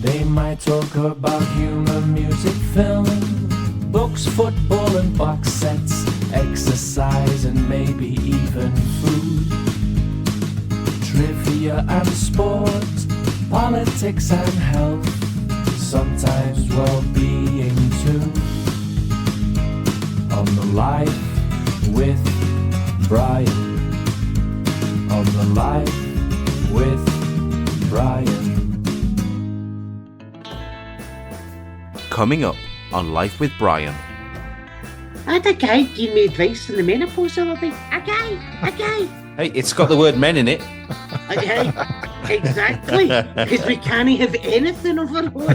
They might talk about humour, music, film, books, football and box sets, exercise and maybe even food, trivia and sport, politics and health, sometimes well-being too. On the Life with Brian. On the Life with Brian. Coming up on Life with Brian. I had a guy give me advice on the menopause the other day. A guy. Hey, it's got the word men in it. Okay, exactly. Because we can't have anything of our own.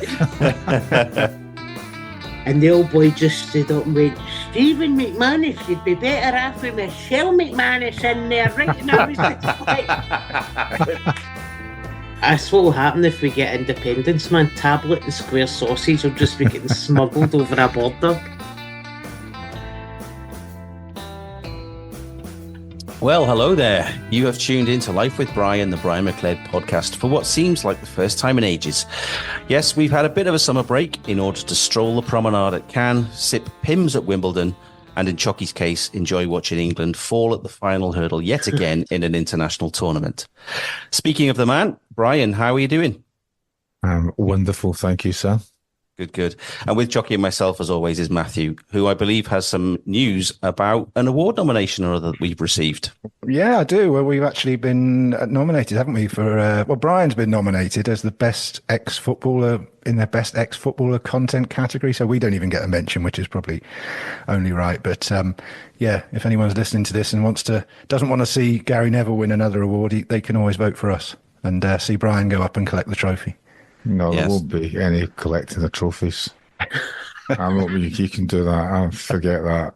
And the old boy just stood up and went, Stephen McManus, you'd be better off with Michelle McManus in there, right? And I was just like... That's what will happen if we get independence, man. Tablet and square sausage will just be getting smuggled over a border. Well, hello there. You have tuned into Life with Brian, the Brian McCabe podcast, for what seems like the first time in ages. Yes, we've had a bit of a summer break in order to stroll the promenade at Cannes, sip Pimm's at Wimbledon, and in Chucky's case, enjoy watching England fall at the final hurdle yet again in an international tournament. Speaking of the man, Brian, how are you doing? Wonderful, thank you, sir. Good. And with Chucky and myself, as always, is Matthew, who I believe has some news about an award nomination or other that we've received. Yeah, I do. Well, we've actually been nominated, haven't we? For Brian's been nominated as the best ex-footballer in their best ex-footballer content category. So we don't even get a mention, which is probably only right. But yeah, if anyone's listening to this and doesn't want to see Gary Neville win another award, they can always vote for us and see Brian go up and collect the trophy. No, there won't be any collecting the trophies. I'm not. You can do that. I forget that.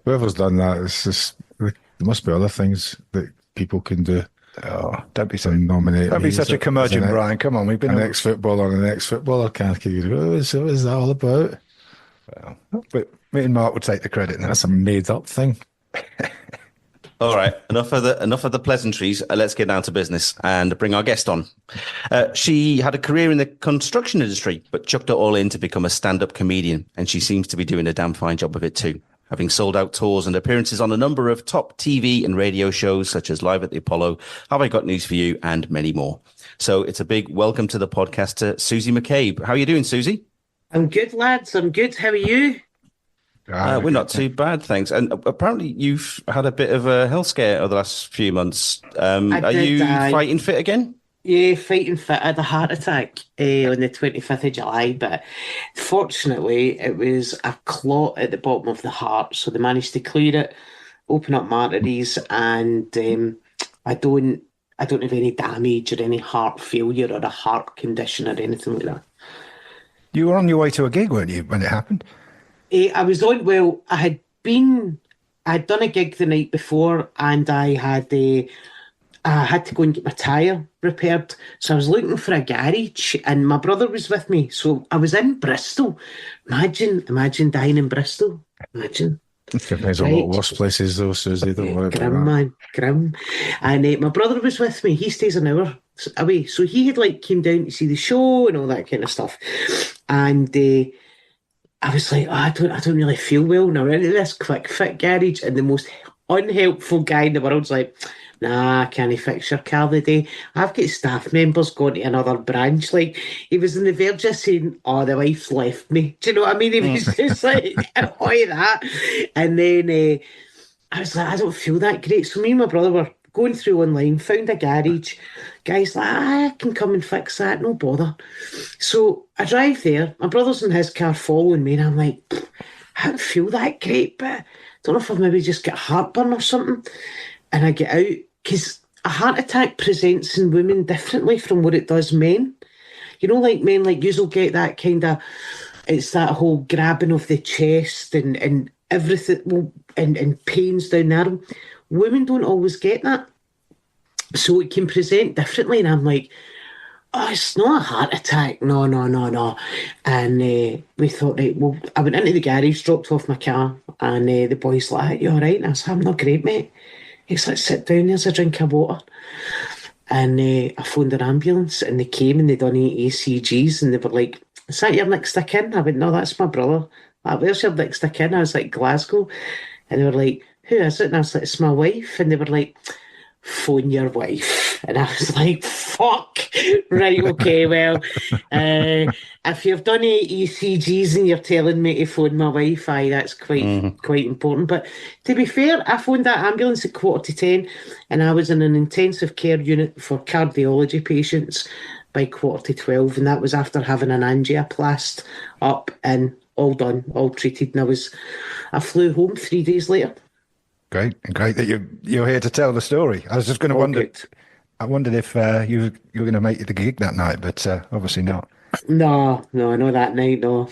Whoever's done that, it's just there must be other things that people can do. Oh, don't be so nominate. Don't be such a curmudgeon, Brian. Come on, we've been an ex-footballer and an ex-footballer. Can't you? What is that all about? Well, but me and Mark would take the credit now. That's a made-up thing. All right, enough of the pleasantries. Let's get down to business and bring our guest on. She had a career in the construction industry, but chucked it all in to become a stand-up comedian, and she seems to be doing a damn fine job of it too, having sold out tours and appearances on a number of top TV and radio shows, such as Live at the Apollo, Have I Got News for You, and many more. So it's a big welcome to the podcast to Susie McCabe. How are you doing, Susie? I'm good, lads. I'm good. How are you? We're not too bad, thanks. And apparently you've had a bit of a health scare over the last few months. Are you fighting fit again? Yeah, fighting fit. I had a heart attack on the 25th of July, but fortunately it was a clot at the bottom of the heart, so they managed to clear it, open up my arteries, and I don't have any damage or any heart failure or a heart condition or anything like that. You were on your way to a gig, weren't you, when it happened? I was on, I had done a gig the night before, and I had to go and get my tyre repaired. So I was looking for a garage, and my brother was with me. So I was in Bristol. Imagine dying in Bristol. Imagine. There's a lot worse places though, Susie. Don't worry about that. Man, grim. And my brother was with me. He stays an hour away. So he had came down to see the show and all that kind of stuff. And I was like, I don't really feel well. Now we're into this quick fit garage, and the most unhelpful guy in the world's like, nah, can I fix your car today? I've got staff members going to another branch. He was on the verge of saying, oh, the wife's left me. Do you know what I mean? He was just like, oi that. And then I was like, I don't feel that great. So me and my brother were going through online, found a garage. Guy's like, I can come and fix that, no bother. So I drive there. My brother's in his car following me, and I'm like, I don't feel that great, but I don't know if I've maybe just got heartburn or something. And I get out, because a heart attack presents in women differently from what it does men. You know, men you'll get that kind of, it's that whole grabbing of the chest and everything, and pains down the arm. Women don't always get that. So it can present differently. And I'm like, oh, it's not a heart attack. No. And we thought, right, well, I went into the garage, dropped off my car, and the boy's like, you all right? And I said, I'm not great, mate. He's like, sit down, there's a drink of water. And I phoned an ambulance and they came and they done 8 ECGs and they were like, is that your next of kin? I went, no, that's my brother. Like, where's your next of kin? I was like, Glasgow. And they were like, who is it? And I was like, it's my wife. And they were like, phone your wife. And I was like, fuck. Right, okay, well, if you've done 8 ECGs and you're telling me to phone my wife, aye, that's quite important. But to be fair, I phoned that ambulance at 10:15 and I was in an intensive care unit for cardiology patients by 11:45, and that was after having an angioplast up and all done, all treated. And I flew home 3 days later. Great that you're here to tell the story. I was just going to wonder. Good. I wondered if you were going to make it the gig that night, but obviously not. No, not that night, no.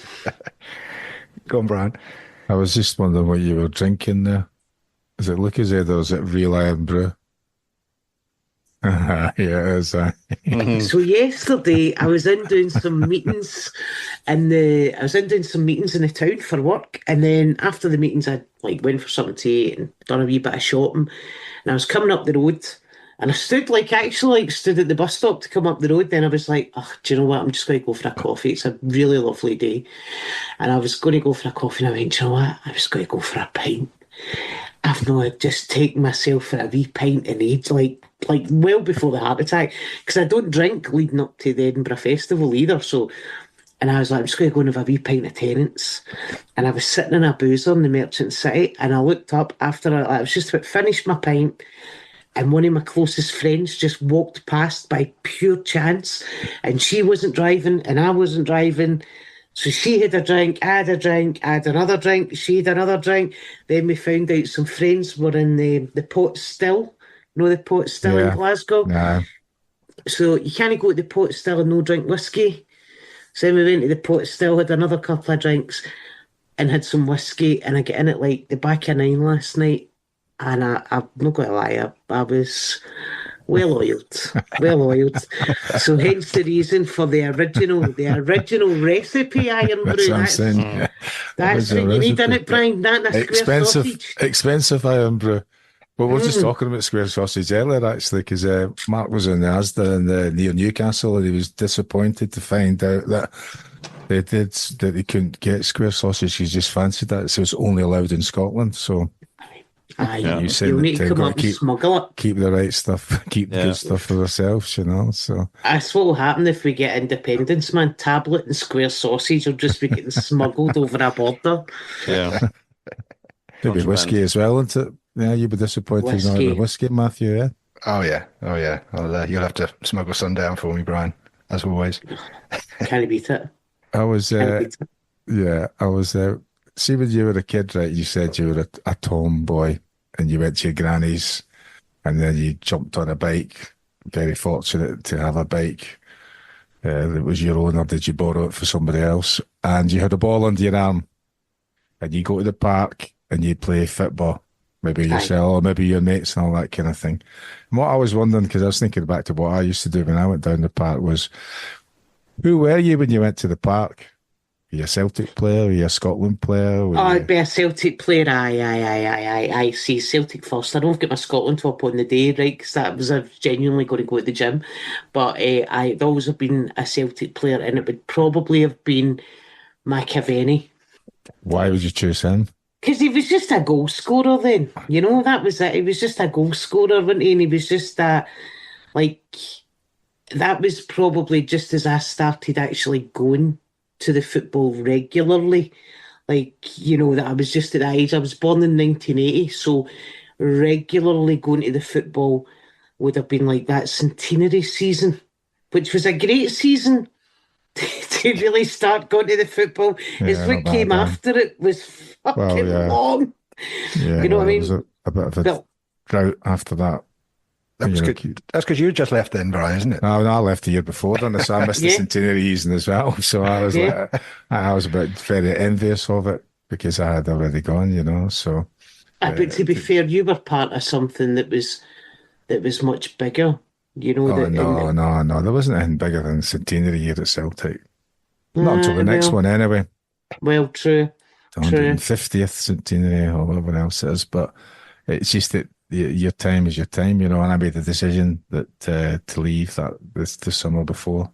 Go on, Brian. I was just wondering what you were drinking there. Is it Lucozade or is it Real Iron Brew? Yeah, it is. So yesterday I was in doing some meetings in the town for work, and then after the meetings I went for something to eat and done a wee bit of shopping, and I was coming up the road and I stood stood at the bus stop to come up the road. Then I was like, oh, do you know what, I'm just going to go for a coffee. It's a really lovely day, and I was going to go for a coffee and I went, do you know what, I was going to go for a pint. I've not just taken myself for a wee pint in age, like well before the heart attack, because I don't drink leading up to the Edinburgh Festival either. So, and I was like, I'm just going to go and have a wee pint of Tennent's. And I was sitting in a boozer in the Merchant City, and I looked up after I was just about finished my pint, and one of my closest friends just walked past by pure chance, and she wasn't driving, and I wasn't driving. So she had a drink, I had a drink, I had another drink, she had another drink. Then we found out some friends were in the Pot Still. You know the Pot Still in Glasgow? Nah. So you can't go to the Pot Still and no drink whiskey. So then we went to the Pot Still, had another couple of drinks and had some whiskey. And I get in at the back of 9 last night. And I'm not going to lie, I was well oiled. So hence the reason for the original recipe iron brew. That's what I'm saying. That's what you need in it, Brian. That and a square sausage. Expensive iron brew. Well, we were just talking about square sausage earlier, actually, because Mark was in the Asda near Newcastle, and he was disappointed to find out that they couldn't get square sausage. He just fancied that, so it's only allowed in Scotland. So. You said need to come up and smuggle it. Keep the right stuff, keep the good stuff for ourselves, you know. So that's what will happen if we get independence, man. Tablet and square sausage will just be getting smuggled over our border. Yeah. There'll be whiskey as well, isn't it? Yeah, you'll be disappointed not with whiskey, Matthew, yeah? Oh, yeah. You'll have to smuggle some down for me, Brian, as always. Can't beat it. I was, see, when you were a kid, right, you said you were a tomboy and you went to your granny's and then you jumped on a bike. Very fortunate to have a bike that was your own, or did you borrow it for somebody else? And you had a ball under your arm and you go to the park and you play football, maybe yourself or maybe your mates and all that kind of thing. And what I was wondering, because I was thinking back to what I used to do when I went down the park, was who were you when you went to the park? Were you a Celtic player? Were you a Scotland player? I'd be a Celtic player. Aye. See, Celtic first. I don't get my Scotland top on the day, right? Because I was genuinely going to go to the gym. But I'd always have been a Celtic player, and it would probably have been McAvenny. Why would you choose him? Because he was just a goal scorer then. You know, that was it. He was just a goal scorer, wasn't he? And he was just that was probably just as I started actually going to the football regularly. That I was just at that age. I was born in 1980, so regularly going to the football would have been that centenary season, which was a great season to really start going to the football. It's what came after it was fucking long. Yeah, you know what I mean? It was a bit of a drought after that. That's because you just left then, Brian, isn't it? No, I left the year before, so I missed the centenary season as well. So I was I was a bit very envious of it because I had already gone, you know. So, but to be fair, you were part of something that was much bigger. You know. No, there wasn't anything bigger than the centenary year at Celtic. Not until the next one, anyway. Well, true. The 150th centenary or whatever else it is, but it's just that your time is your time, and I made the decision that to leave that the summer before.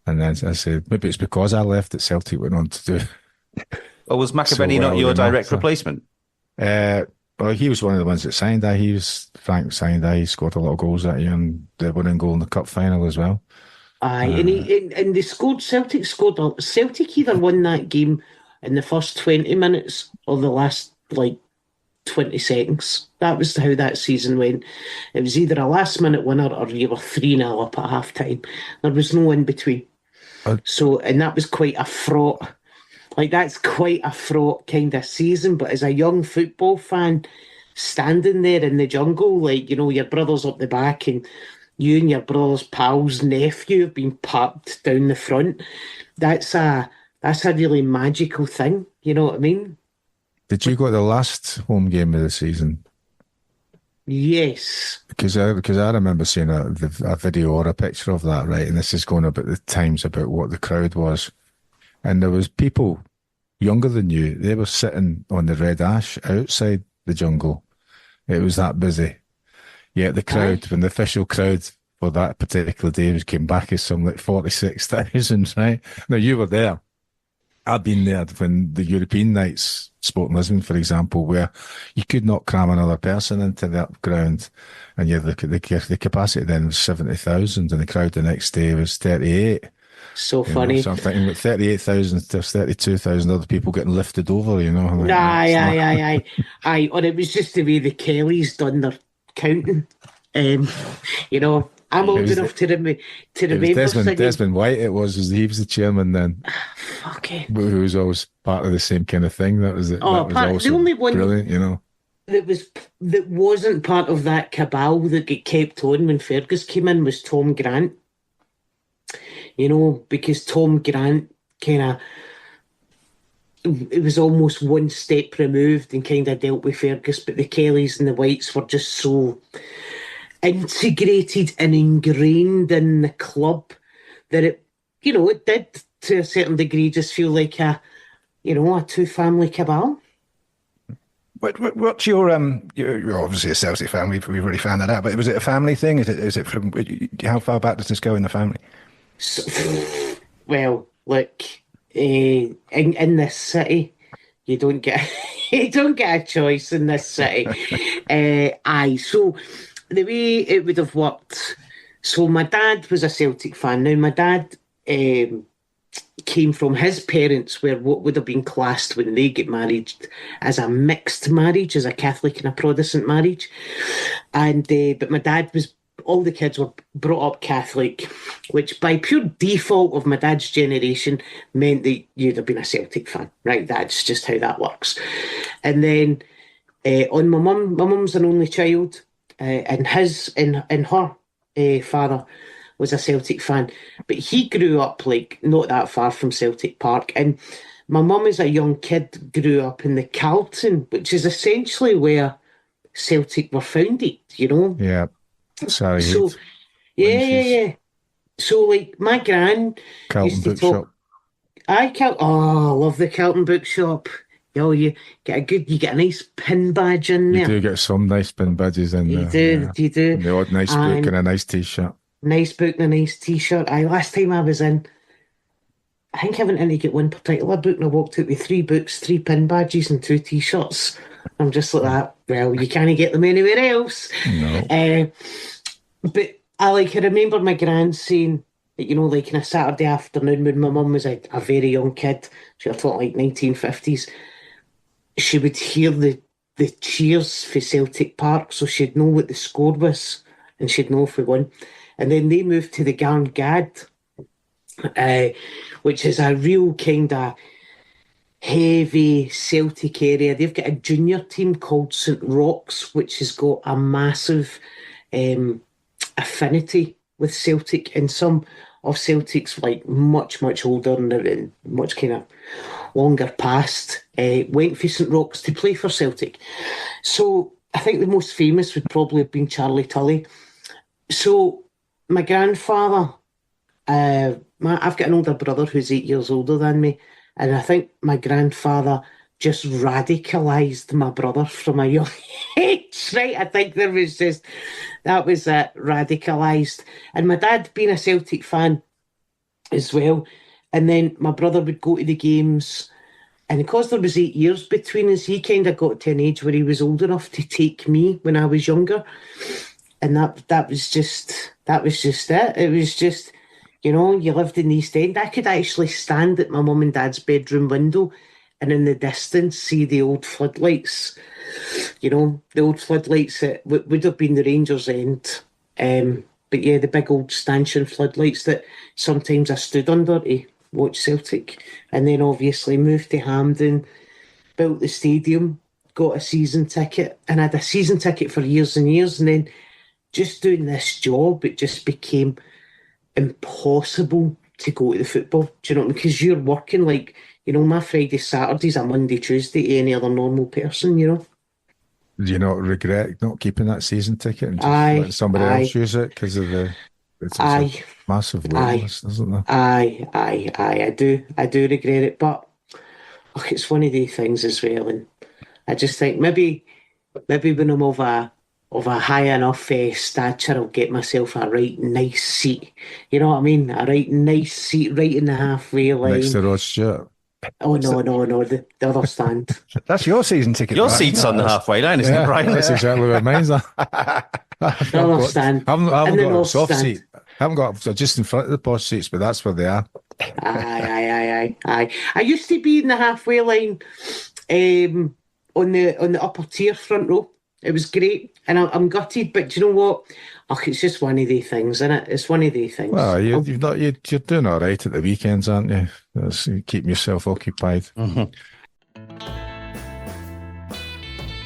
And then I said, maybe it's because I left that Celtic went on to do Or was so McAvenny well, not your direct replacement? Well, he was one of the ones that signed. Frank signed. He scored a lot of goals that year, and the winning goal in the cup final as well. Aye, and they scored. Celtic scored. Celtic either won that game in the first 20 minutes or the last 20 seconds. That was how that season went. It was either a last minute winner or you were 3-0 up at half time. There was no in between. And that was quite a fraught. That's quite a fraught kind of season. But as a young football fan, standing there in the jungle, your brother's up the back and you and your brother's pal's nephew have been parked down the front. That's a really magical thing. You know what I mean? Did you go to the last home game of the season? Yes. Because I remember seeing a video or a picture of that, right? And this is going about the times about what the crowd was. And there was people younger than you. They were sitting on the red ash outside the jungle. It was that busy. Yet the crowd, when the official crowd for that particular day came back as some 46,000, right? Now, you were there. I've been there when the European nights, Sporting Lisbon, for example, where you could not cram another person into that ground. And the capacity then was 70,000 and the crowd the next day was 38. So funny. So I'm thinking with 38,000, there's 32,000 other people getting lifted over, Aye. Or it was just the way the Kellys done their counting. I'm old enough to remember. Desmond White, he was the chairman then. Fucking. Who was always part of the same kind of thing. That was it. The only one brilliant, that wasn't part of that cabal that got kept on when Fergus came in was Tom Grant. Because Tom Grant it was almost one step removed and kind of dealt with Fergus, but the Kellys and the Whites were just so integrated and ingrained in the club that it did to a certain degree just feel like a two-family cabal. What's your you're obviously a Celtic fan. We've already found that out. But was it a family thing? Is it from how far back does this go in the family? So, well, look, in this city, you don't get a choice in this city. So the way it would have worked. So my dad was a Celtic fan. Now my dad came from, his parents were what would have been classed when they get married as a mixed marriage, as a Catholic and a Protestant marriage, and but my dad was. All the kids were brought up Catholic, which by pure default of my dad's generation meant that you'd have been a Celtic fan, right? That's just how that works. And then on my mum's an only child, and her father was a Celtic fan, but he grew up not that far from Celtic Park. And my mum, as a young kid, grew up in the Carlton, which is essentially where Celtic were founded. Yeah. Sorry. So, yeah. So, my gran Carlton Bookshop. I love the Carlton Bookshop. You get a nice pin badge in there. You do get some nice pin badges in there. You do. And the odd nice book and a nice t-shirt. Nice book and a nice t-shirt. Last time I was in, I think I went in to get one particular book and I walked out with 3 books, 3 pin badges and 2 t-shirts. I'm just like that. Well, you can't get them anywhere else. No. But I remember my gran saying that, in a Saturday afternoon when my mum was a very young kid, she was 1950s, she would hear the cheers for Celtic Park, so she'd know what the score was and she'd know if we won. And then they moved to the Garngad, which is a real kind of heavy Celtic area. They've got a junior team called St Roch's, which has got a massive affinity with Celtic, and some of Celtic's much, much older and much kind of longer past went for St Roch's to play for Celtic. So I think the most famous would probably have been Charlie Tully. So my grandfather, I've got an older brother who's 8 years older than me, and I think my grandfather just radicalised my brother from a young age. That's right. I think that was radicalised. And my dad being a Celtic fan as well. And then my brother would go to the games. And because there was 8 years between us, he kind of got to an age where he was old enough to take me when I was younger. And that was just it. It was just, you lived in the East End. I could actually stand at my mum and dad's bedroom window and in the distance see the old floodlights. The old floodlights that would have been the Rangers End. But yeah, the big old stanchion floodlights that sometimes I stood under to watch Celtic. And then obviously moved to Hampden, built the stadium, got a season ticket, and I had a season ticket for years and years. And then just doing this job, it just became impossible to go to the football. Do you know what I mean? Because you're working like, my Friday, Saturdays, a Monday, Tuesday to any other normal person, Do you not regret not keeping that season ticket and just letting somebody else use it because of it's a massive wait list, isn't there? I do regret it, but it's one of the things as well, and I just think maybe when I'm of a high enough stature, I'll get myself a right nice seat. You know what I mean? A right nice seat right in the halfway line. Next to Rod Stewart. Oh, no, the other stand. That's your season ticket. Your right? seat's on the halfway line, isn't it, Brian? That's exactly what mine's on. The other stand. I haven't got a soft stand. seat. I haven't got just in front of the posh seats, but that's where they are. Aye. I used to be in the halfway line on the upper tier front row. It was great, and I'm gutted. But do you know what? It's just one of the things, isn't it? It's one of the things. Well, you're doing all right at the weekends, aren't you? That's keeping yourself occupied. Mm-hmm.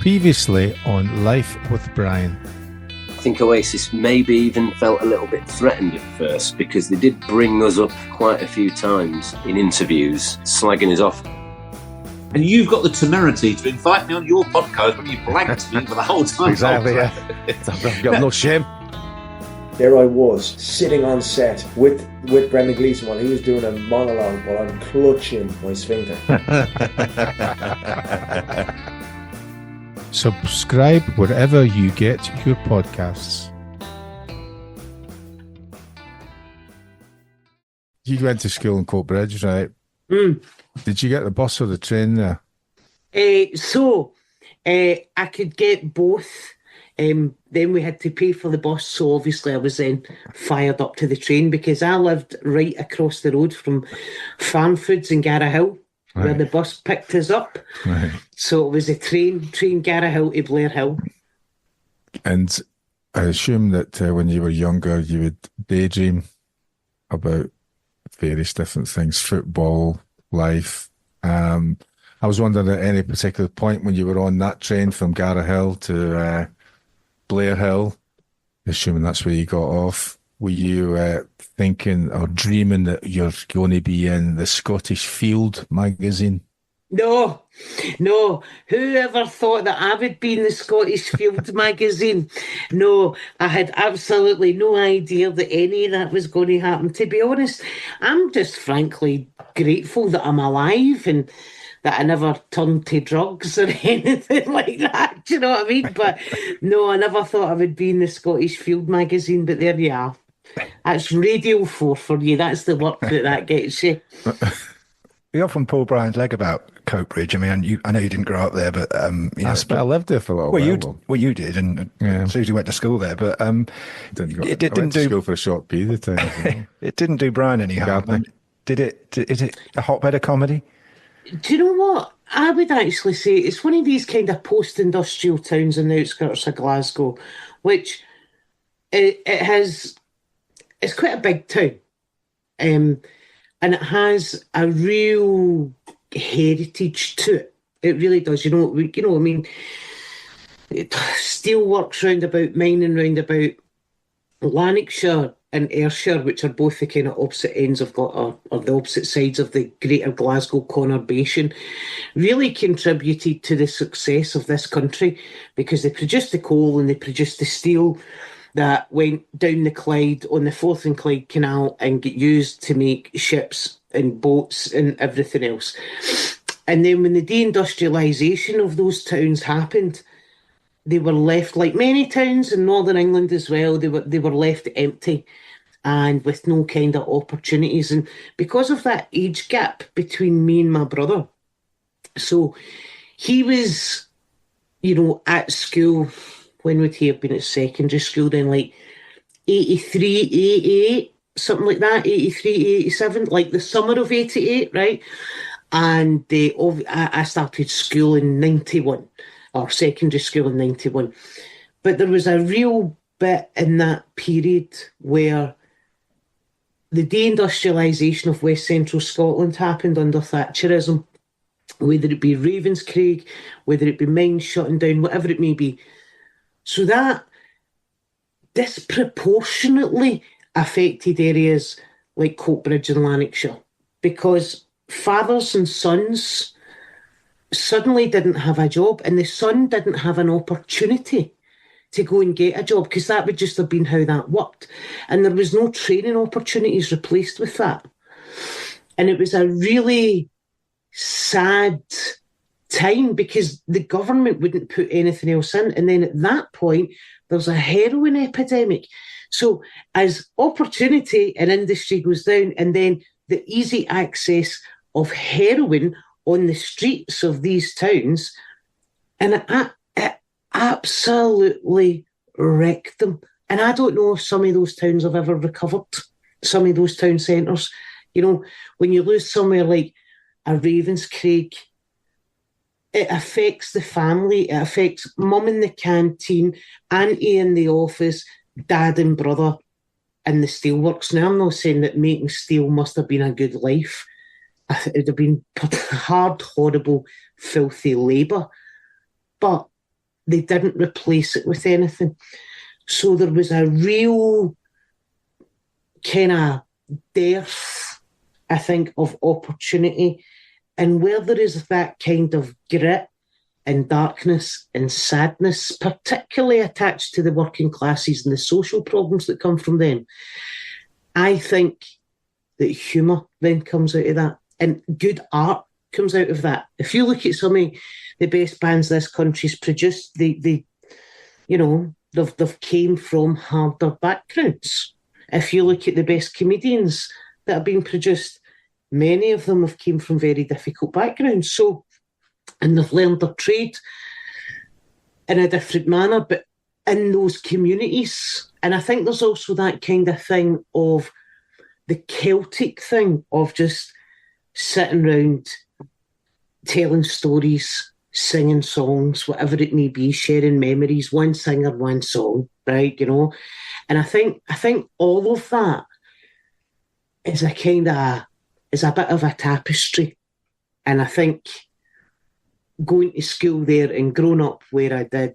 Previously on Life with Brian. I think Oasis maybe even felt a little bit threatened at first because they did bring us up quite a few times in interviews, slagging us off. And you've got the temerity to invite me on your podcast when you blanked me for the whole time. Exactly, yeah. I've got no shame. There I was, sitting on set with Brendan Gleeson while he was doing a monologue while I'm clutching my sphincter. Subscribe wherever you get your podcasts. You went to school in Coatbridge, right? Did you get the bus or the train there? I could get both. Then we had to pay for the bus, so obviously I was then fired up to the train because I lived right across the road from Farm Foods in Garrahill, where the bus picked us up. Right. So it was a train Garrahill to Blair Hill. And I assume that when you were younger, you would daydream about various different things, football, life. I was wondering at any particular point when you were on that train from Garrahill to Blair Hill, assuming that's where you got off, were you thinking or dreaming that you're going to be in the Scottish Field magazine? No. Whoever thought that I would be in the Scottish Field magazine? No, I had absolutely no idea that any of that was going to happen. To be honest, I'm just frankly grateful that I'm alive and that I never turned to drugs or anything like that. Do you know what I mean? But no, I never thought I would be in the Scottish Field magazine, but there you are. That's Radio 4 for you. That's the work that gets you. We often pull Brian's leg about Coatbridge. I mean, I know you didn't grow up there, but I lived there for a little while. You did, and Susie went to school there, but it didn't do school for a short period of time. It didn't do Brian any harm. Did it? Is it a hotbed of comedy? Do you know what? I would actually say it's one of these kind of post-industrial towns on the outskirts of Glasgow, which it's quite a big town. And it has a real heritage to it. It really does. You know what I mean? Steelworks roundabout, mining roundabout, Lanarkshire and Ayrshire, which are both the kind of opposite ends of or the opposite sides of the Greater Glasgow conurbation, really contributed to the success of this country because they produced the coal and they produced the steel that went down the Clyde on the Forth and Clyde Canal and get used to make ships and boats and everything else. And then when the deindustrialisation of those towns happened, they were left, like many towns in Northern England as well, they were left empty and with no kind of opportunities. And because of that age gap between me and my brother, so he was, at school, when would he have been at secondary school then, like 83, 88, something like that, 83, 87, like the summer of 88, right? And I started school in 91, or secondary school in 91. But there was a real bit in that period where the deindustrialisation of West Central Scotland happened under Thatcherism, whether it be Ravenscraig, whether it be mines shutting down, whatever it may be. So that disproportionately affected areas like Coatbridge and Lanarkshire, because fathers and sons suddenly didn't have a job, and the son didn't have an opportunity to go and get a job, because that would just have been how that worked. And there was no training opportunities replaced with that. And it was a really sad time because the government wouldn't put anything else in. And then at that point, there's a heroin epidemic. So as opportunity in industry goes down, and then the easy access of heroin on the streets of these towns, and it absolutely wrecked them. And I don't know if some of those towns have ever recovered, some of those town centres. When you lose somewhere like a Ravenscraig, it affects the family, it affects mum in the canteen, auntie in the office, dad and brother in the steelworks. Now, I'm not saying that making steel must have been a good life. It would have been hard, horrible, filthy labour. But they didn't replace it with anything. So there was a real kind of dearth, I think, of opportunity. And where there is that kind of grit and darkness and sadness, particularly attached to the working classes and the social problems that come from them, I think that humour then comes out of that. And good art comes out of that. If you look at some of the best bands this country's produced, they've came from harder backgrounds. If you look at the best comedians that have been produced, many of them have came from very difficult backgrounds. So, and they've learned their trade in a different manner, but in those communities. And I think there's also that kind of thing of the Celtic thing of just sitting around telling stories, singing songs, whatever it may be, sharing memories, one singer, one song, right? And I think all of that is a bit of a tapestry. And I think going to school there and growing up where I did,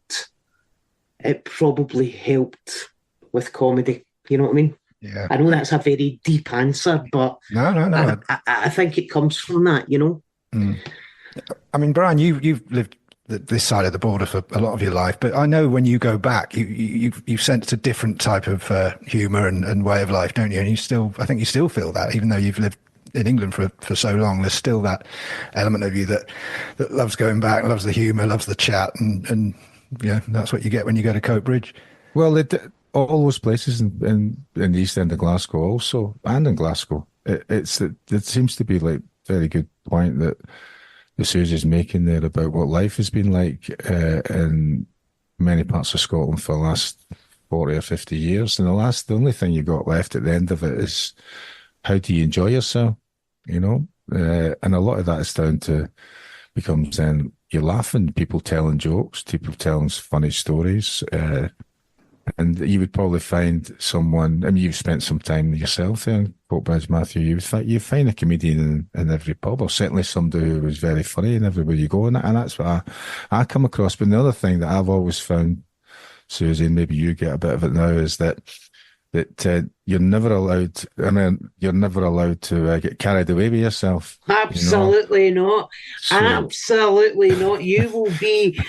it probably helped with comedy. You know what I mean? Yeah. I know that's a very deep answer, but no. I think it comes from that, Mm. I mean, Brian, you've lived this side of the border for a lot of your life, but I know when you go back, you sense a different type of humour and way of life, don't you? And I think you still feel that, even though you've lived in England for so long. There's still that element of you that loves going back, loves the humour, loves the chat, and that's what you get when you go to Coatbridge. Well, all those places in the east end of Glasgow also, and in Glasgow, it seems to be like very good point that the Susie's making there about what life has been like in many parts of Scotland for the last 40 or 50 years. And the only thing you got left at the end of it is how do you enjoy yourself, and a lot of that is down to becomes then you're laughing, people telling jokes, people telling funny stories, and you would probably find someone. I mean, you've spent some time yourself there in Coatbridge, Matthew. You find a comedian in every pub, or certainly somebody who was very funny in everywhere you go, and that's what I come across. But the other thing that I've always found, Susie, and maybe you get a bit of it now, is that you're never allowed. I mean, you're never allowed to get carried away with yourself. Absolutely not. Absolutely not. You will be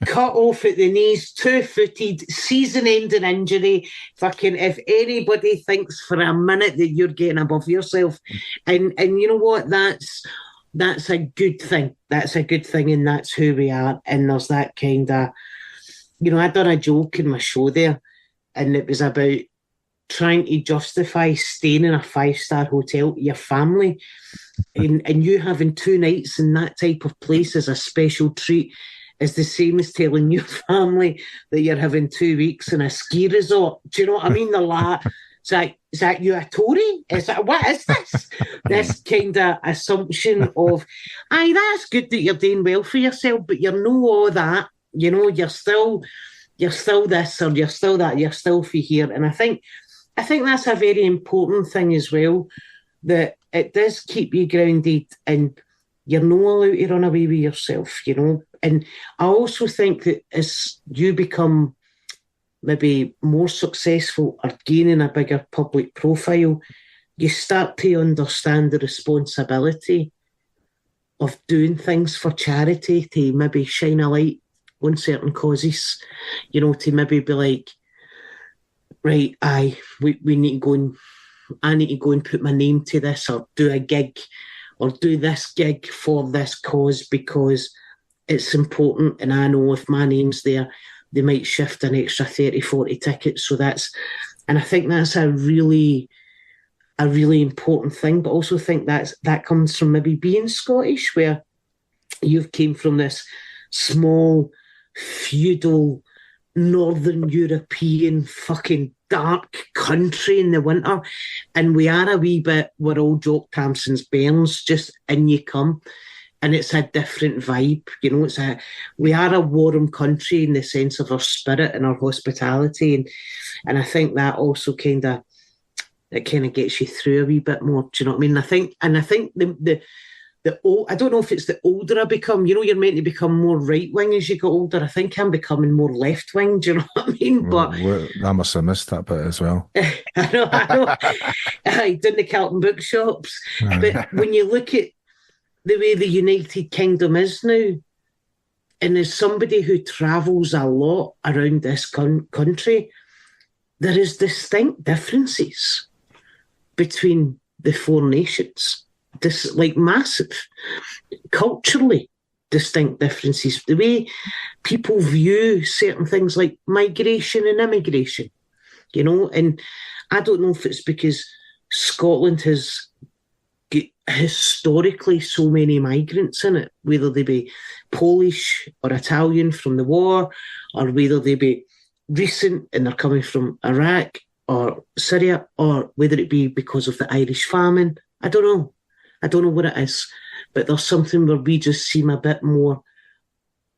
cut off at the knees, 2-footed, season-ending injury. Fucking, if anybody thinks for a minute that you're getting above yourself, and you know what? That's a good thing. That's a good thing, and that's who we are. And there's that kind of I done a joke in my show there, and it was about trying to justify staying in a 5-star hotel to your family, and you having 2 nights in that type of place as a special treat is the same as telling your family that you're having 2 weeks in a ski resort. Do you know what I mean? They're like, is that you a Tory? What is this? This kind of assumption of, aye, that's good that you're doing well for yourself, but you're no all that. You're still this, or you're still that, you're still for here. And I think that's a very important thing as well, that it does keep you grounded and you're not allowed to run away with yourself, And I also think that as you become maybe more successful or gaining a bigger public profile, you start to understand the responsibility of doing things for charity, to maybe shine a light on certain causes, to maybe be like, right, we need to go and I need to go and put my name to this, or do a gig, or do this gig for this cause because it's important, and I know if my name's there, they might shift an extra 30, 40 tickets. And I think that's a really important thing, but also think that comes from maybe being Scottish, where you've came from this small, feudal, Northern European fucking dark country in the winter, and we are a wee bit, we're all Jock Tamson's bairns, just in you come, and it's a different vibe, we are a warm country in the sense of our spirit and our hospitality, and I think that also kind of gets you through a wee bit more. Do you know what I mean? I think I don't know if it's the older I become, you're meant to become more right wing as you get older. I think I'm becoming more left wing. Do you know what I mean? Well, I must have missed that bit as well. I know. I did the Carlton bookshops. But when you look at the way the United Kingdom is now, and as somebody who travels a lot around this country, there is distinct differences between the 4 nations. Massive, culturally distinct differences. The way people view certain things like migration and immigration, and I don't know if it's because Scotland has historically so many migrants in it, whether they be Polish or Italian from the war, or whether they be recent and they're coming from Iraq or Syria, or whether it be because of the Irish famine. I don't know what it is, but there's something where we just seem a bit more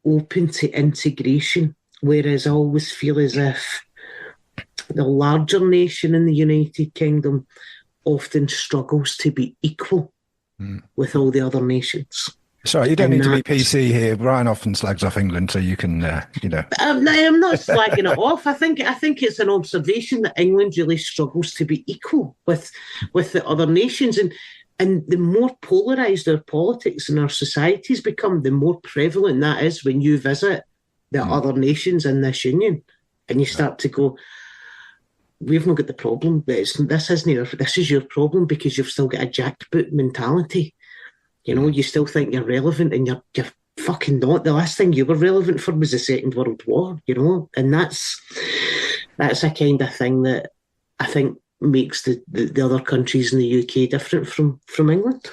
open to integration, whereas I always feel as if the larger nation in the United Kingdom often struggles to be equal with all the other nations. Sorry, you don't need to be PC here. Brian often slags off England, so you can, I'm not slagging it off. I think it's an observation that England really struggles to be equal with the other nations, and the more polarised our politics and our societies become, the more prevalent that is when you visit the other nations in this union, and you start to go, we've not got the problem. This is your problem because you've still got a jackboot mentality. You still think you're relevant, and you're fucking not. The last thing you were relevant for was the Second World War, and that's a kind of thing that I think makes the other countries in the UK different from England.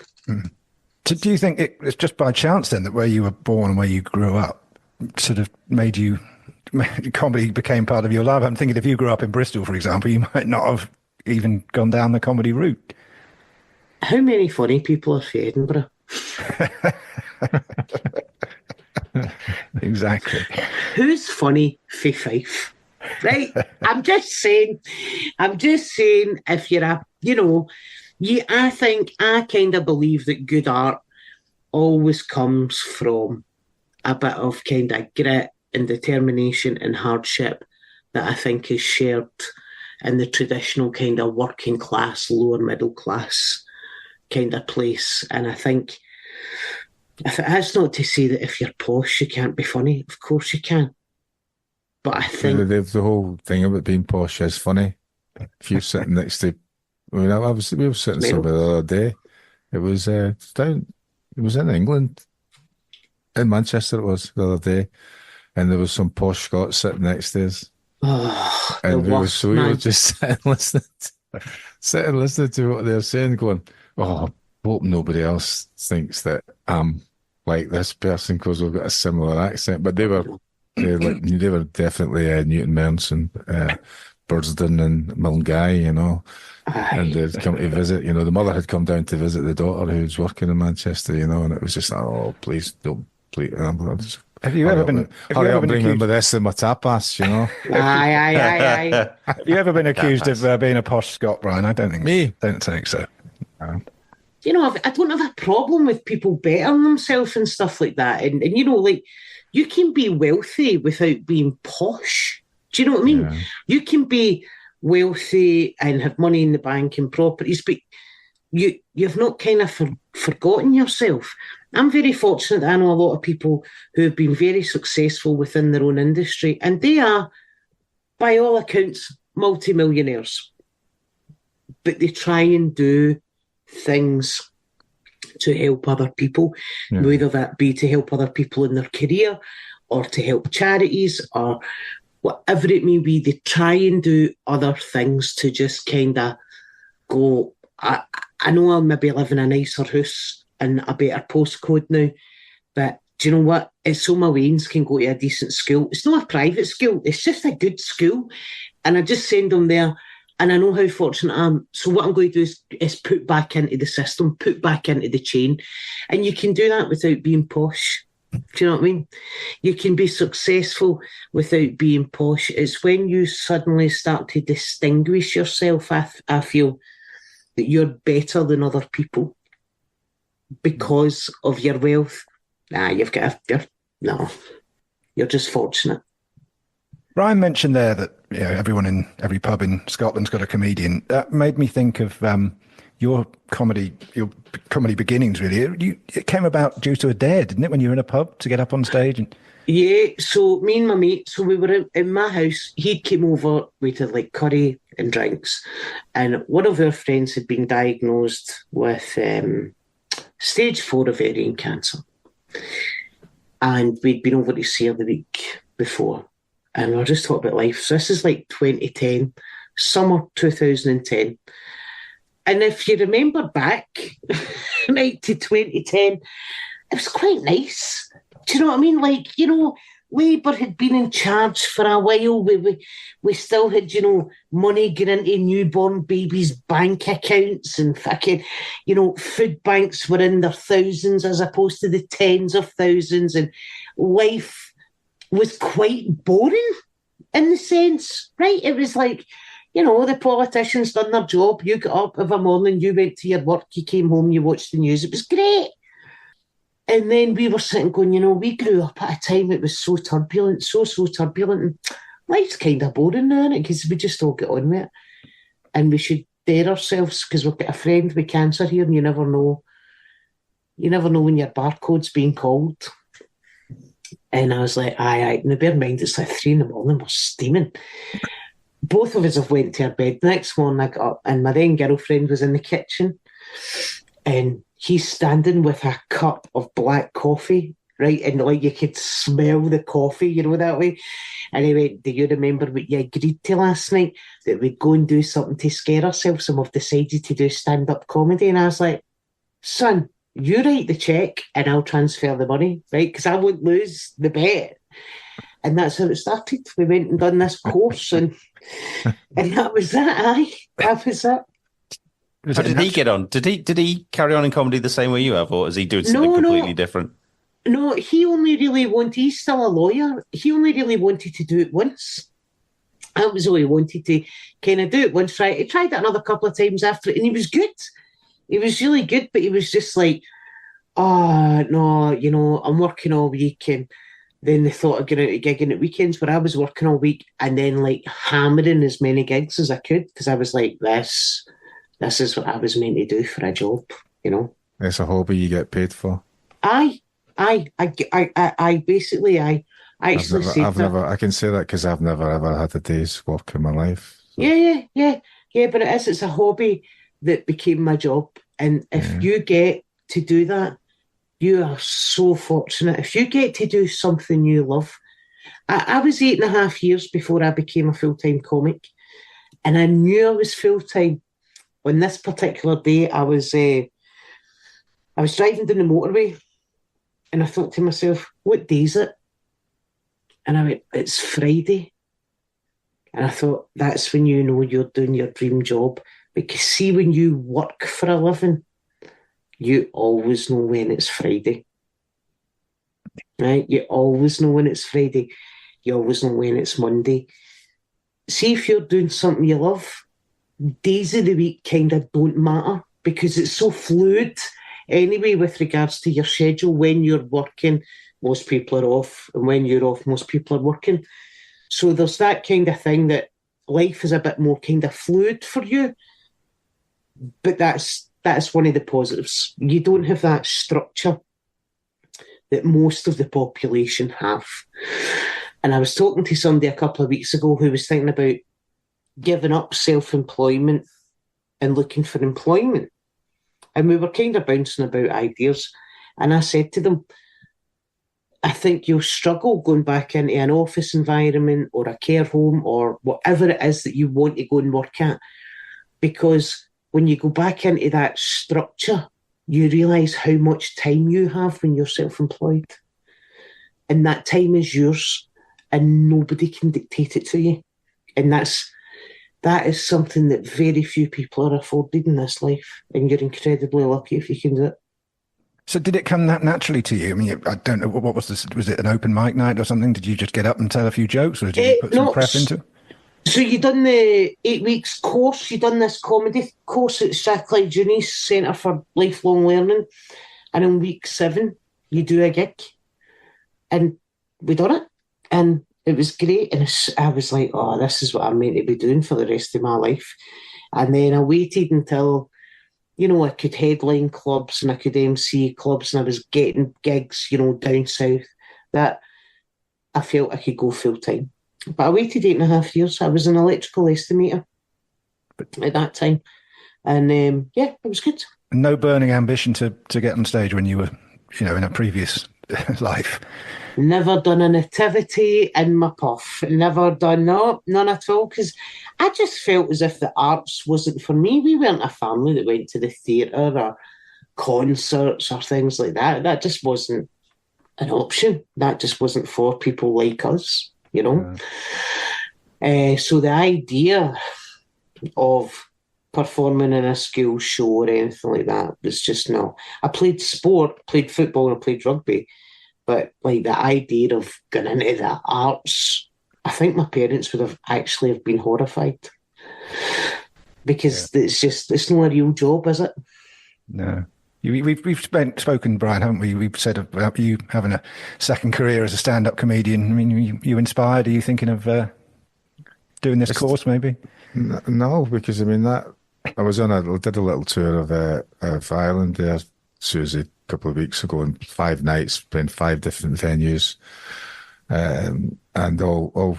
So do you think it's just by chance then that where you were born and where you grew up sort of made comedy became part of your life? I'm thinking if you grew up in Bristol, for example, you might not have even gone down the comedy route. How many funny people are from Edinburgh? Exactly. Who's funny for Fife? Right? I'm just saying if you're I kind of believe that good art always comes from a bit of kind of grit and determination and hardship that I think is shared in the traditional kind of working class, lower middle class kind of place. And I think that's not to say that if you're posh you can't be funny. Of course you can. But I think the whole thing about being posh is funny. If you're sitting next to, we were sitting somewhere the other day. It was it was in England, in Manchester. It was the other day, and there was some posh Scot sitting next to us. Oh, And the worst, we were man. just sitting listening to what they're saying, going, "Oh, hope nobody else thinks that I'm like this person because we've got a similar accent." But they were definitely Newton Mearns and Bursden and Mullinguy, you know. And they'd come to visit, you know, the mother had come down to visit the daughter who's working in Manchester, you know, and it was just like, oh, please don't, please. Have you ever been? Hurry up, bring me the rest of my tapas, you know. Aye. Have you ever been accused of being a posh Scot, Brian? I don't think. Me? Don't think so. You know, I don't have a problem with people bettering themselves and stuff like that. And you know, like, you can be wealthy without being posh. Do you know what I mean? Yeah. You can be wealthy and have money in the bank and properties, but you've not kind of forgotten yourself. I'm very fortunate that I know a lot of people who have been very successful within their own industry, and they are, by all accounts, multimillionaires. But they try and do things to help other people, whether that be to help other people in their career or to help charities or whatever it may be. They try and do other things to just kind of go, I know I'll maybe live in a nicer house and a better postcode now, but do you know what? It's so my Waynes can go to a decent school. It's not a private school. It's just a good school. And I just send them there. And I know how fortunate I am. So what I'm going to do is put back into the system, put back into the chain. And you can do that without being posh. Do you know what I mean? You can be successful without being posh. It's when you suddenly start to distinguish yourself, I feel, that you're better than other people because of your wealth. You're just fortunate. Brian mentioned there that everyone in every pub in Scotland's got a comedian. That made me think of your comedy beginnings. Really, it came about due to a dare, didn't it? When you were in a pub to get up on stage and. Yeah, so me and my mate, so we were in my house. He came over, we did like curry and drinks, and one of our friends had been diagnosed with stage 4 ovarian cancer, and we'd been over to see her the week before, and we were just talking about life. So this is like 2010, summer 2010, and if you remember back right to 2010, it was quite nice. Do you know what I mean? Like, you know, Labour had been in charge for a while. We still had, you know, money going into newborn babies' bank accounts and fucking, you know, food banks were in their thousands as opposed to the tens of thousands. And life was quite boring in the sense, right? It was like, you know, the politicians done their job. You got up every morning, you went to your work, you came home, you watched the news. It was great. And then we were sitting going, you know, we grew up at a time it was so turbulent, so turbulent. And life's kind of boring now, isn't it? Because we just all get on with it. And we should dare ourselves because we've got a friend with cancer here and you never know. You never know when your barcode's being called. And I was like, aye. Now bear in mind, it's like 3 a.m, we're steaming. Both of us have went to our bed. The next morning I got up and my then girlfriend was in the kitchen and he's standing with a cup of black coffee, right? And like you could smell the coffee, you know, that way. And he went, do you remember what you agreed to last night? That we'd go and do something to scare ourselves and we've decided to do stand-up comedy. And I was like, son, you write the cheque and I'll transfer the money, right? Because I won't lose the bet. And that's how it started. We went and done this course and that was it, aye. That was it. How did he get on? Did he carry on in comedy the same way you have, or is he doing something completely different? No, he only really wanted, he's still a lawyer, he only really wanted to do it once. That was all he wanted to kind of do it once, right? He tried it another couple of times after it, and he was good. He was really good, but he was just like, oh, no, you know, I'm working all week, and then they thought of getting out to gigging at weekends, where I was working all week, and then, like, hammering as many gigs as I could, because I was like, this is what I was meant to do for a job, you know. It's a hobby you get paid for. I basically I actually said that. I can say that because I've never ever had a day's work in my life. So. Yeah, but it's a hobby that became my job. And if you get to do that, you are so fortunate. If you get to do something you love, I was 8.5 years before I became a full-time comic, and I knew I was full-time. On this particular day, I was driving down the motorway, and I thought to myself, what day is it? And I went, it's Friday. And I thought, that's when you know you're doing your dream job. Because see, when you work for a living, you always know when it's Friday. Right? You always know when it's Friday. You always know when it's Monday. See, if you're doing something you love, days of the week kind of don't matter because it's so fluid. Anyway, with regards to your schedule, when you're working, most people are off. And when you're off, most people are working. So there's that kind of thing that life is a bit more kind of fluid for you. But that's one of the positives. You don't have that structure that most of the population have. And I was talking to somebody a couple of weeks ago who was thinking about giving up self-employment and looking for employment. And we were kind of bouncing about ideas. And I said to them, I think you'll struggle going back into an office environment or a care home or whatever it is that you want to go and work at. Because when you go back into that structure, you realise how much time you have when you're self-employed. And that time is yours and nobody can dictate it to you. And that is something that very few people are afforded in this life. And you're incredibly lucky if you can do it. So did it come that naturally to you? I mean, I don't know, what was this? Was it an open mic night or something? Did you just get up and tell a few jokes or did you put some prep into it? So you done the 8 weeks course, you done this comedy course at Strathclyde Uni's Centre for Lifelong Learning. And in week 7, you do a gig. And we done it. And it was great. And I was like, oh, this is what I'm meant to be doing for the rest of my life. And then I waited until, you know, I could headline clubs and I could MC clubs and I was getting gigs, you know, down south that I felt I could go full time. But I waited 8.5 years. I was an electrical estimator at that time. And yeah, it was good. No burning ambition to get on stage when you were, you know, in a previous life? Never done a nativity in my puff. Never done, no, none at all. Because I just felt as if the arts wasn't for me. We weren't a family that went to the theatre or concerts or things like that. That just wasn't an option. That just wasn't for people like us, you know. So the idea of performing in a school show or anything like that was just no. I played sport, played football and I played rugby. But like the idea of going into the arts, I think my parents would have actually have been horrified. Because it's not a real job, is it? No. We've spoken, Brian, haven't we? We've said about you having a second career as a stand-up comedian. I mean, you inspired? Are you thinking of doing this course, maybe? No, because I mean I did a little tour of Ireland there, Susie, a couple of weeks ago, in 5 nights, playing 5 different venues, and all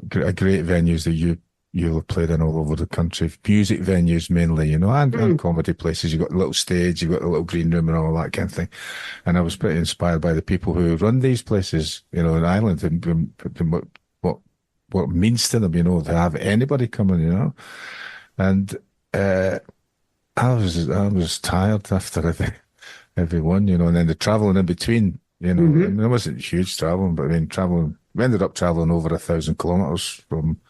great venues that you'll have played in all over the country. Music venues mainly, you know, and comedy places. You've got a little stage, you've got a little green room and all that kind of thing. And I was pretty inspired by the people who run these places, you know, in Ireland, and what it means to them, you know, to have anybody coming, you know. And I was tired after every one, you know, and then the travelling in between, you know. I mean, it wasn't huge travelling, but I mean, we ended up travelling over 1,000 kilometres from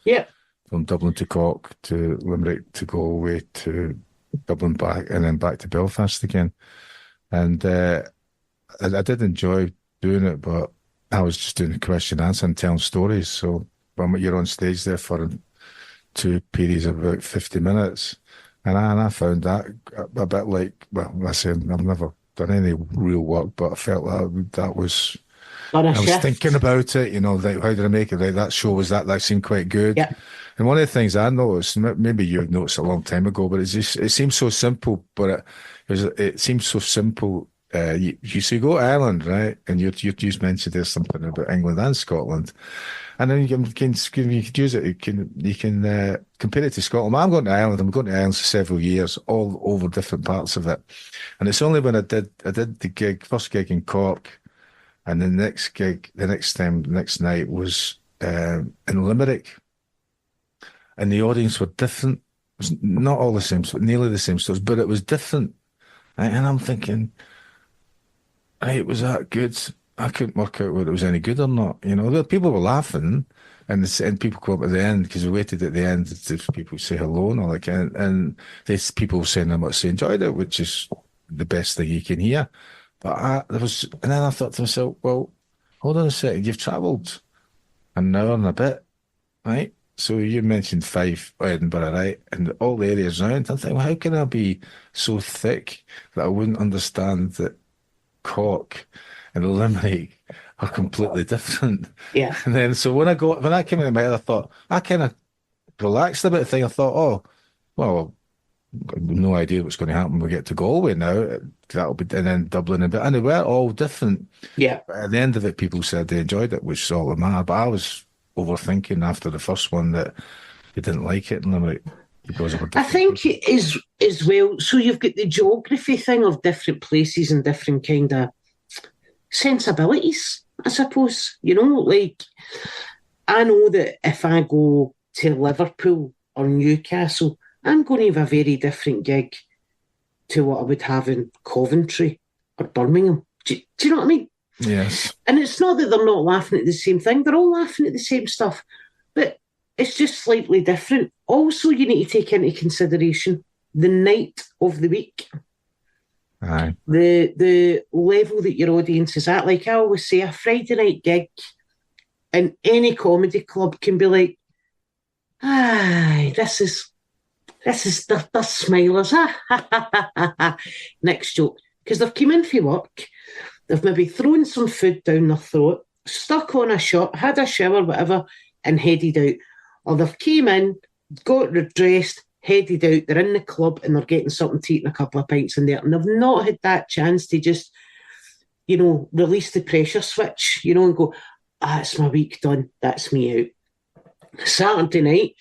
Dublin to Cork to Limerick to go away to Dublin back and then back to Belfast again. And I did enjoy doing it, but I was just doing question and answer and telling stories. So when you're on stage there for 2 periods of about 50 minutes, and I found that a bit like, well, listen, I've never done any real work, but I felt that was... I was thinking about it, you know, like, how did I make it? Like, that show was that seemed quite good. Yeah. And one of the things I noticed, maybe you've noticed a long time ago, but it seems so simple, but it seems so simple. You say go to Ireland, right? And you just mentioned there's something about England and Scotland. And then you can use it. You can compare it to Scotland. I'm going to Ireland. I'm going to Ireland for several years, all over different parts of it. And it's only when I did the first gig in Cork, And the next gig, next night was in Limerick, and the audience were different. It was not all the same, nearly the same stories, but it was different. And I'm thinking, hey, was that good? I couldn't work out whether it was any good or not. You know, people were laughing, and people come up at the end because we waited at the end to people say hello and all that kind. And there's people saying how much they enjoyed it, which is the best thing you can hear. But and then I thought to myself, well, hold on a second, you've travelled an hour and a bit, right? So you mentioned Fife, Edinburgh, right? And all the areas around. I'm thinking, well, how can I be so thick that I wouldn't understand that Cork and Limerick are completely different? Yeah. And then, so when I came into my head, I thought, I kind of relaxed a bit of thing. I thought, oh, well, I've no idea what's going to happen when we get to Galway now. That'll be, and then Dublin, and they were all different. Yeah. But at the end of it, people said they enjoyed it, which is all that mattered. But I was overthinking after the first one that they didn't like it in Limerick because of I think it is as well. So you've got the geography thing of different places and different kind of sensibilities, I suppose. You know, like I know that if I go to Liverpool or Newcastle, I'm going to have a very different gig to what I would have in Coventry or Birmingham. Do you know what I mean? Yes. And it's not that they're not laughing at the same thing. They're all laughing at the same stuff. But it's just slightly different. Also, you need to take into consideration the night of the week. Aye. The level that your audience is at. Like I always say, a Friday night gig in any comedy club can be like, aye, this is the smilers. Next joke. Because they've come in for work, they've maybe thrown some food down their throat, stuck on a shot, had a shower, whatever, and headed out. Or they've came in, got dressed, headed out, they're in the club and they're getting something to eat and a couple of pints in there. And they've not had that chance to just, you know, release the pressure switch, you know, and go, that's my week done, that's me out. Saturday night,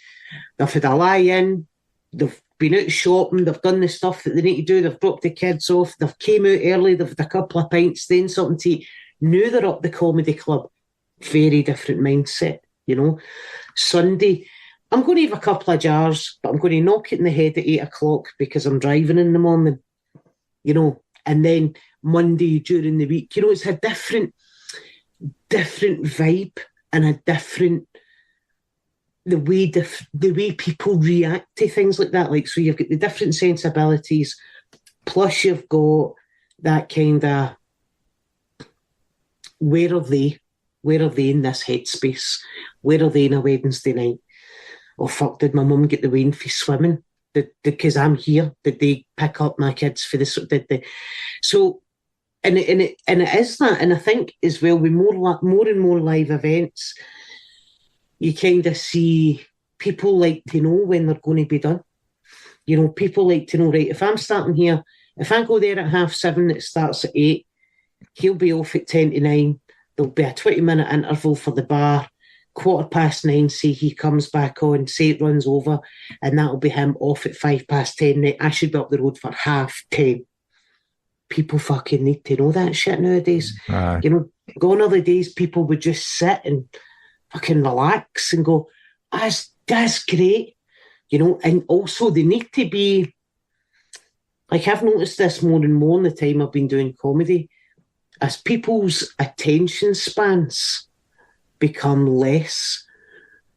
they've had a lie-in, they've been out shopping, they've done the stuff that they need to do, they've dropped the kids off, they've came out early, they've had a couple of pints, then something to eat. Now they're up the comedy club. Very different mindset, you know. Sunday, I'm going to have a couple of jars, but I'm going to knock it in the head at 8 o'clock because I'm driving in the morning, you know. And then Monday during the week, you know, it's a different vibe and a different the way people react to things like that. Like, so you've got the different sensibilities, plus you've got that kind of where are they in this headspace? Where are they in a Wednesday night? Oh fuck, did my mum get the wean for swimming? Because I'm here, did they pick up my kids for this? Did they? So, and it is that, and I think as well with more and more live events, you kind of see people like to know when they're going to be done. You know, people like to know, right, if I'm starting here, if I go there at 7:30, it starts at 8, he'll be off at 10:50. There'll be a 20-minute interval for the bar. 9:15, say he comes back on, say it runs over, and that'll be him off at 10:05. I should be up the road for 10:30. People fucking need to know that shit nowadays. You know, gone are the days people would just sit and fucking relax and go, that's great. You know, and also they need to be, like I've noticed this more and more in the time I've been doing comedy, as people's attention spans become less,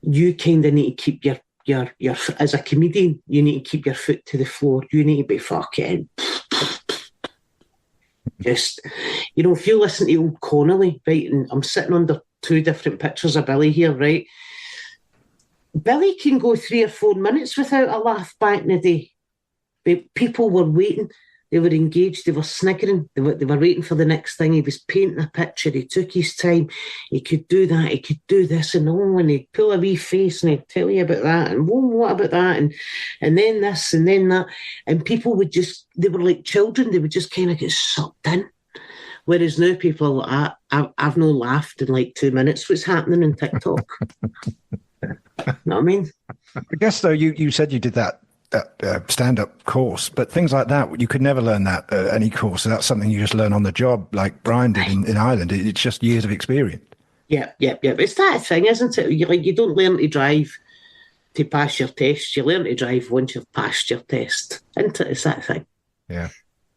you kind of need to keep your as a comedian, you need to keep your foot to the floor. You need to be fucking just, you know, if you listen to old Connolly, right, and I'm sitting under 2 different pictures of Billy here, right? Billy can go 3 or 4 minutes without a laugh back in the day. But people were waiting. They were engaged. They were sniggering. They were waiting for the next thing. He was painting a picture. He took his time. He could do that. He could do this and all. And he'd pull a wee face and he'd tell you about that. And whoa, what about that? And then this and then that. And people would just, they were like children. They would just kind of get sucked in. Whereas now people are like, I've no laughed in like 2 minutes. What's happening in TikTok? You know what I mean? I guess, though, you said you did that stand-up course, but things like that, you could never learn that at any course. So that's something you just learn on the job, like Brian did in Ireland. It's just years of experience. Yeah. It's that thing, isn't it? You don't learn to drive to pass your test. You learn to drive once you've passed your test. Isn't it? It's that thing. Yeah.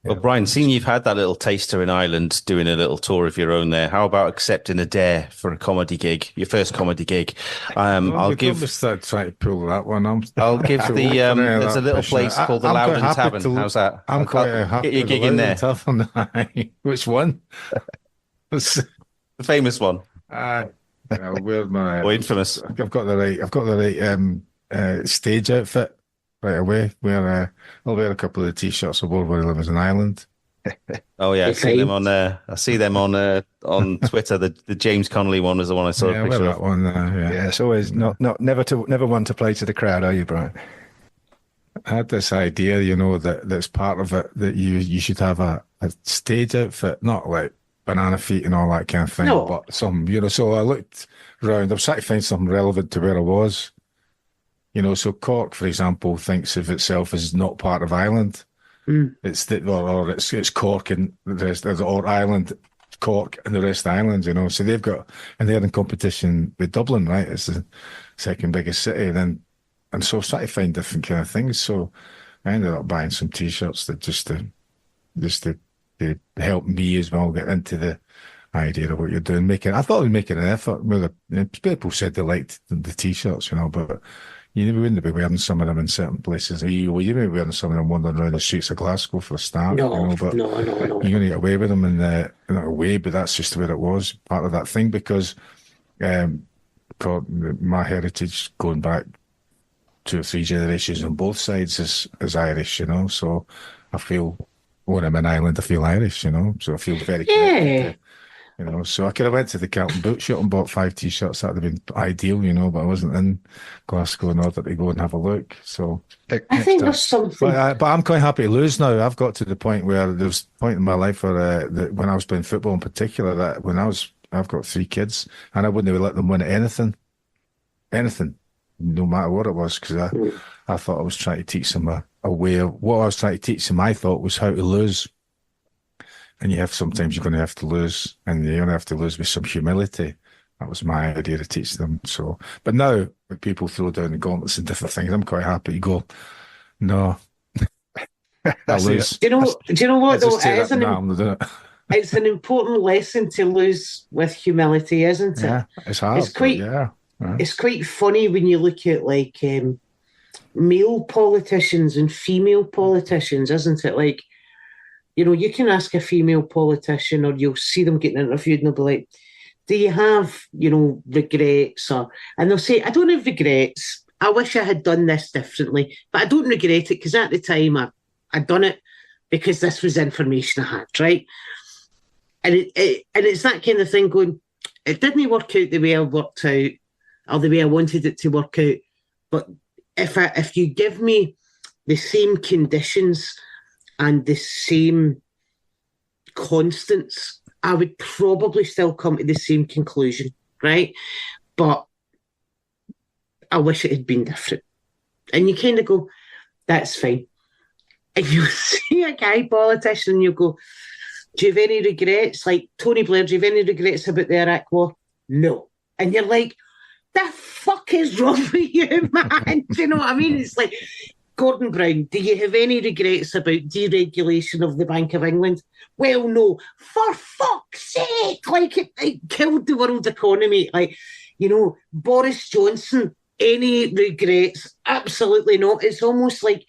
Well, Brian, seeing you've had that little taster in Ireland, doing a little tour of your own there, how about accepting a dare for a comedy gig, your first comedy gig? I'll give. Start trying to pull that one. I'll give the. There's a little place called the Loudon Tavern. How's that? I'm quite happy. Get your gig in there. Which one? The famous one. Where's my? Oh, infamous. I've got the right stage outfit right away. Where I'll wear a couple of the t-shirts of where I live in Ireland. Oh yeah, I see them on. I see them on Twitter. The James Connolly one was the one I saw. Yeah, that one. Yeah, it's always never one to play to the crowd, are you, Brian? I had this idea, that's part of it, that you should have a stage outfit, not like banana feet and all that kind of thing, but some, so I looked around, I was trying to find something relevant to where I was. So Cork, for example, thinks of itself as not part of Ireland. It's it's Cork and the rest, or Ireland, Cork and the rest of Ireland, So they've got, and they're in competition with Dublin, right? It's the second biggest city. And so I was trying to find different kind of things. So I ended up buying some t-shirts that just to help me as well get into the idea of what you're doing. I thought I was making an effort. People said they liked the t-shirts, but you wouldn't be wearing some of them in certain places. You may be wearing some of them wandering around the streets of Glasgow for a start. No. But you're going to get away with them, and not away, but that's just where it was, part of that thing, because for my heritage going back 2 or 3 generations on both sides is Irish, So I feel, when I'm in Ireland, I feel Irish, So I feel very connected. So I could have went to the Carlton Boot Shop and bought 5 t-shirts. That would have been ideal, but I wasn't in Glasgow in order to go and have a look. So I think there's something. But I'm quite happy to lose now. I've got to the point where there was a point in my life where when I was playing football in particular, that I've got 3 kids and I wouldn't have let them win anything, no matter what it was, because I thought I was trying to teach them a way of what I was trying to teach them. I thought was how to lose. And sometimes you're going to have to lose, and you're going to have to lose with some humility. That was my idea to teach them. So, but now when people throw down the gauntlets and different things, I'm quite happy to go, no, I lose. Do you know what though? It's an important lesson to lose with humility, isn't it? Yeah, it's hard. It's quite funny when you look at like male politicians and female politicians, isn't it? You can ask a female politician, or you'll see them getting interviewed, and they'll be like, do you have, regrets? And they'll say, I don't have regrets. I wish I had done this differently, but I don't regret it because at the time I'd done it because this was information I had, right? And it's that kind of thing going, it didn't work out the way I worked out or the way I wanted it to work out. But if you give me the same conditions and the same constants, I would probably still come to the same conclusion, right? But I wish it had been different. And you kind of go, that's fine. And you see a guy politician and you go, do you have any regrets? Like Tony Blair, do you have any regrets about the Iraq war? No. And you're like, the fuck is wrong with you, man? Do you know what I mean? It's like, Gordon Brown, do you have any regrets about deregulation of the Bank of England? Well, no. For fuck's sake! Like, it killed the world economy. Like, Boris Johnson, any regrets? Absolutely not. It's almost like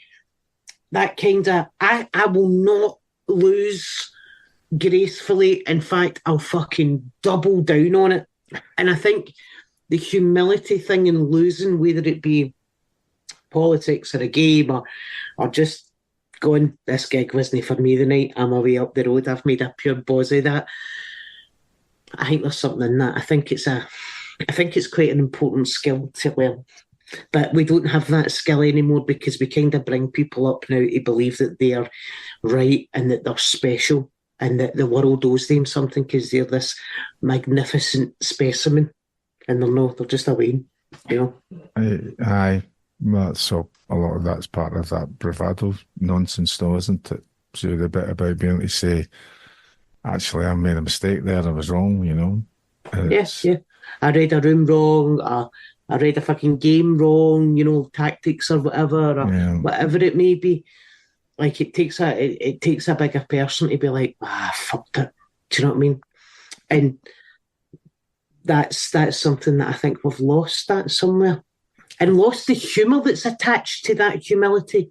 that kind of, I will not lose gracefully. In fact, I'll fucking double down on it. And I think the humility thing in losing, whether it be politics or a game or just going, this gig wasn't for me tonight, I'm away up the road, I've made a pure boss of that. I think there's something in that. I think it's quite an important skill to learn. But we don't have that skill anymore because we kind of bring people up now to believe that they are right and that they're special and that the world owes them something because they're this magnificent specimen. And they're not, they're just a Wayne, Aye. That's a lot of that's part of that bravado nonsense, though, isn't it? So the bit about being able to say, actually, I made a mistake there. I was wrong. Yes, yeah. I read a room wrong. I read a fucking game wrong. Tactics or whatever, or whatever it may be. Like it takes a bigger person to be like, fucked it. Do you know what I mean? And that's something that I think we've lost that somewhere, and lost the humour that's attached to that humility.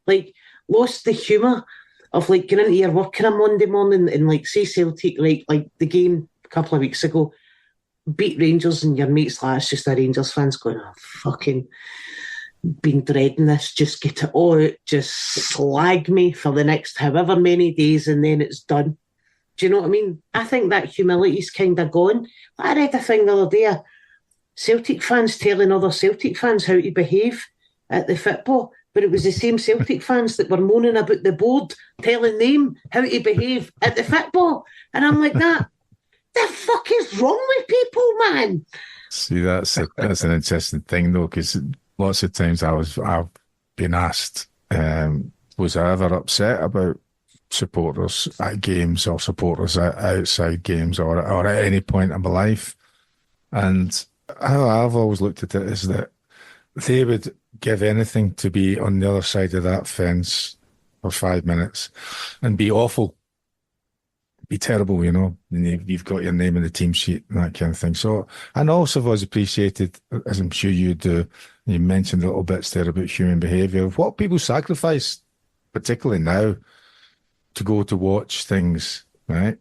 Like lost the humour of like going into your work on a Monday morning and like say Celtic, like the game a couple of weeks ago, beat Rangers, and your mate's like, it's just a Rangers fans going, fucking been dreading this, just get it all out, just slag me for the next however many days, and then it's done. Do you know what I mean? I think that humility's kind of gone. I read a thing the other day, Celtic fans telling other Celtic fans how to behave at the football, but it was the same Celtic fans that were moaning about the board telling them how to behave at the football. And I'm like, the fuck is wrong with people, man? See, that's an interesting thing, though, because lots of times I've been asked, was I ever upset about supporters at games or supporters outside games or at any point in my life? And how I've always looked at it is that they would give anything to be on the other side of that fence for 5 minutes and be awful, be terrible, and you've got your name in the team sheet and that kind of thing. So, and also I've always appreciated, as I'm sure you do, you mentioned a little bits there about human behaviour, what people sacrifice, particularly now, to go to watch things, right?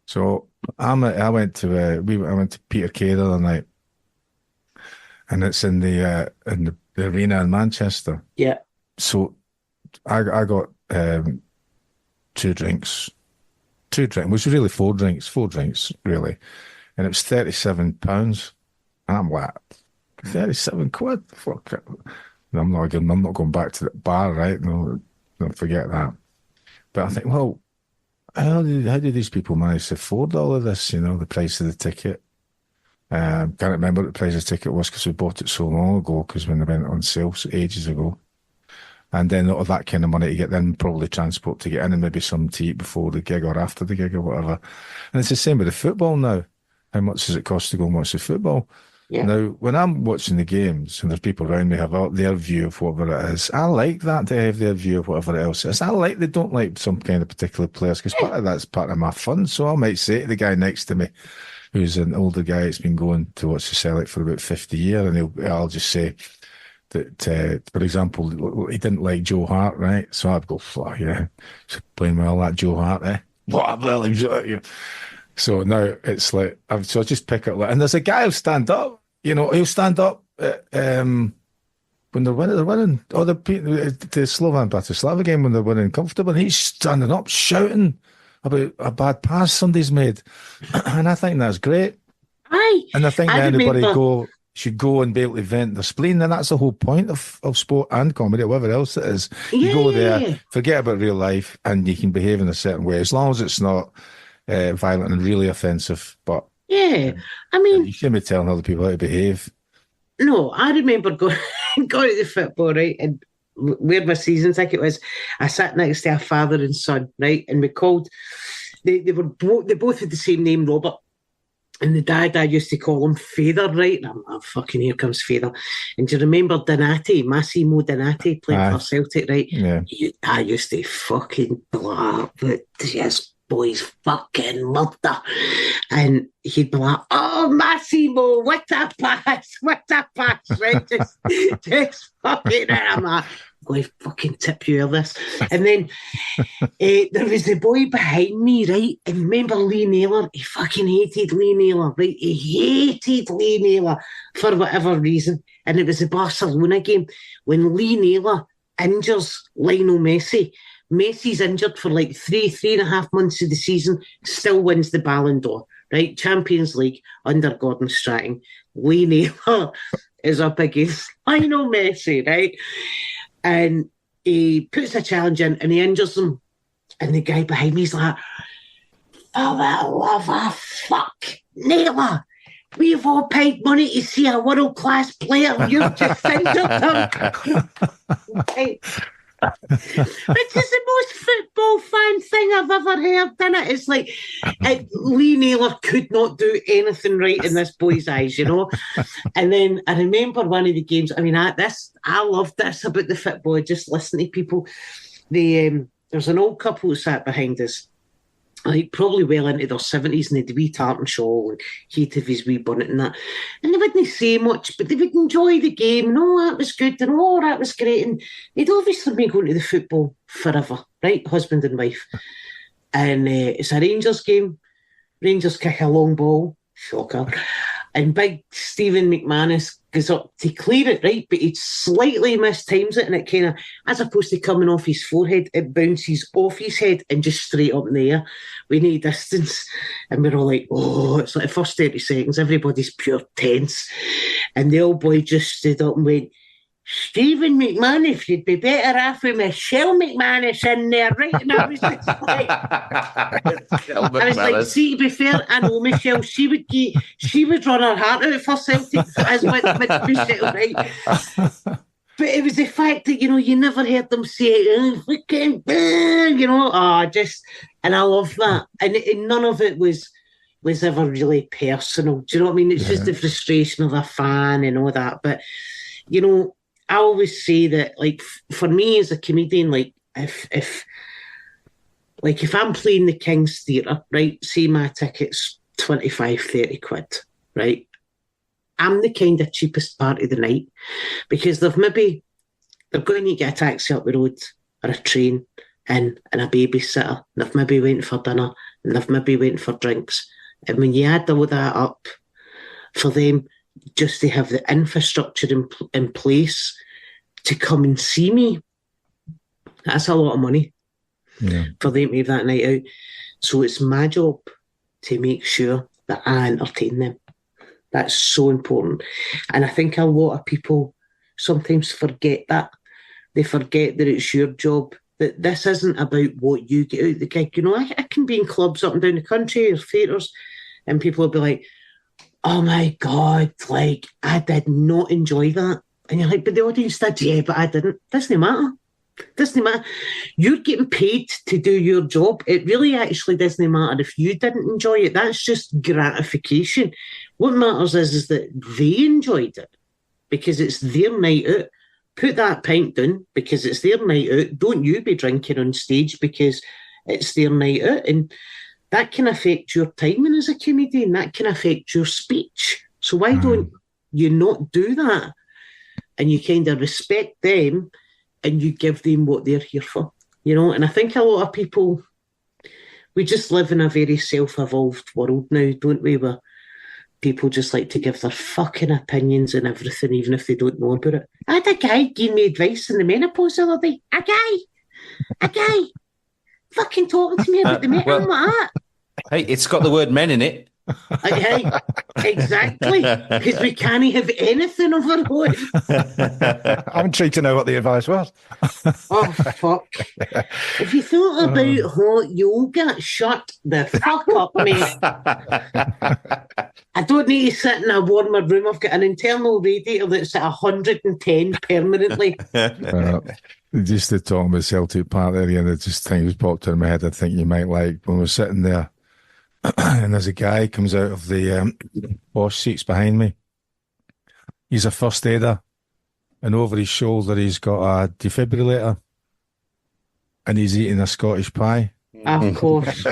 So I went to Peter Kay the other night, and it's in the arena in Manchester. Yeah. So I got 2 drinks. It was really 4 drinks really, and it was £37. I'm like, 37 quid? Fuck it. I'm not going back to the bar, right? No, don't forget that. But I think, well, how do these people manage to afford all of this? The price of the ticket. Can't remember what the price of the ticket was because we bought it so long ago. Because when they went on sale ages ago, and then all that kind of money to get in, probably transport to get in, and maybe some to eat before the gig or after the gig or whatever. And it's the same with the football now. How much does it cost to go and watch the football? Yeah. Now, when I'm watching the games and there's people around me have their view of whatever it is, I like that they have their view of whatever else it is. They don't like some kind of particular players because part of that's part of my fun. So I might say to the guy next to me, who's an older guy that's been going to watch the Celtic for about 50 years, and I'll just say that, for example, he didn't like Joe Hart, right? So I'd go, yeah, he's playing well, that Joe Hart, eh? What a So now it's like, so I just pick up, and there's a guy who'll stand up, he'll stand up when they're winning, or the Slovan Bratislava game when they're winning comfortable, and he's standing up shouting about a bad pass somebody's made. And I think that's great. Aye. And I think that anybody should go and be able to vent their spleen, and that's the whole point of sport and comedy, or whatever else it is. You go there, forget about real life, and you can behave in a certain way, as long as it's not violent and really offensive. But yeah, I mean, you shouldn't be telling other people how to behave. No, I remember going to the football, right, and where my season ticket was. I sat next to a father and son, right, and we called. They both had the same name, Robert. And the dad, I used to call him Feather, right? And I'm fucking, here comes Feather. And do you remember Donati, Massimo Donati, playing for Celtic, right? Yeah. I used to fucking blah, but this boy's fucking murder. And he'd be like, oh, Massimo, what a pass, right? Just fucking, and I'm like, I'm going to fucking tip you of this. And then there was the boy behind me, right? And remember Lee Naylor? He fucking hated Lee Naylor, right? He hated Lee Naylor for whatever reason. And it was the Barcelona game when Lee Naylor injures Lionel Messi. Messi's injured for like 3.5 months of the season, still wins the Ballon d'Or, right? Champions League under Gordon Strachan. Lee Naylor is up against Lionel Messi, right? And he puts a challenge in and he injures him. And the guy behind me is like, oh, that love, fuck, Naylor. we've all paid money to see a world-class player. You've just injured them. Right. Which is the most football fan thing I've ever heard, isn't it? It's like Lee Naylor could not do anything right in this boy's eyes, you know. And then I remember one of the games. I mean, I loved this about the football. Just listen to people. There was an old couple who sat behind us, like probably well into their 70s, and they had a wee tartan shawl, and he'd have his wee bonnet and that. And they wouldn't say much, but they would enjoy the game, and oh, that was good, and oh, that was great. And they'd obviously been going to the football forever, right? Husband and wife. And it's a Rangers game. Rangers kick a long ball, shocker. And big Stephen McManus goes up to clear it, right? But he slightly mistimes it, and it kind of, as opposed to coming off his forehead, it bounces off his head and just straight up in the air. We need distance. And we're all like, oh, it's like the first 30 seconds, everybody's pure tense. And the old boy just stood up and went, Stephen McManus, you'd be better off with Michelle McManus in there, right? And I was just like, see, to be fair, I know Michelle, she would run her heart out for Celtic as with Michelle, right? But it was the fact that, you know, you never heard them say, oh, fucking, you know, and I love that. And none of it was ever really personal. Do you know what I mean? It's just the frustration of a fan and all that. But, you know, I always say that, like, for me as a comedian, like, if I'm playing the King's Theatre, right, say my ticket's 25, 30 quid, right, I'm the kind of cheapest part of the night, because they're going to get a taxi up the road or a train and a babysitter, and they've maybe waiting for dinner, and they've maybe waiting for drinks. And when you add all that up, for them just to have the infrastructure in place to come and see me, that's a lot of money for them to have that night out. So it's my job to make sure that I entertain them. That's so important. And I think a lot of people sometimes forget that. They forget that it's your job, that this isn't about what you get out of the gig. You know, I can be in clubs up and down the country or theatres, and people will be like, oh my God, like, I did not enjoy that. And you're like, but the audience did. Yeah, but I didn't. Doesn't matter. You're getting paid to do your job. It really actually doesn't matter if you didn't enjoy it. That's just gratification. What matters is that they enjoyed it, because it's their night out. Put that pint down because it's their night out. Don't you be drinking on stage because it's their night out. And that can affect your timing as a comedian. That can affect your speech. So why don't you not do that? And you kind of respect them and you give them what they're here for, you know? And I think a lot of people, we just live in a very self-evolved world now, don't we? Where people just like to give their fucking opinions and everything, even if they don't know about it. I had a guy give me advice in the menopause the other day. A guy fucking talking to me about the menopause. I'm like that. Hey, it's got the word men in it. Hey, exactly, because we can't have anything of our own. I'm intrigued to know what the advice was. Oh, fuck. If you thought about hot yoga, shut the fuck up, mate. I don't need to sit in a warmer room. I've got an internal radiator that's at 110 permanently. Just the talking about Celtic part there, and it just things popped in my head. I think you might like when we're sitting there, and there's a guy comes out of the wash seats behind me. He's a first aider, and over his shoulder he's got a defibrillator, and he's eating a Scottish pie. Of course.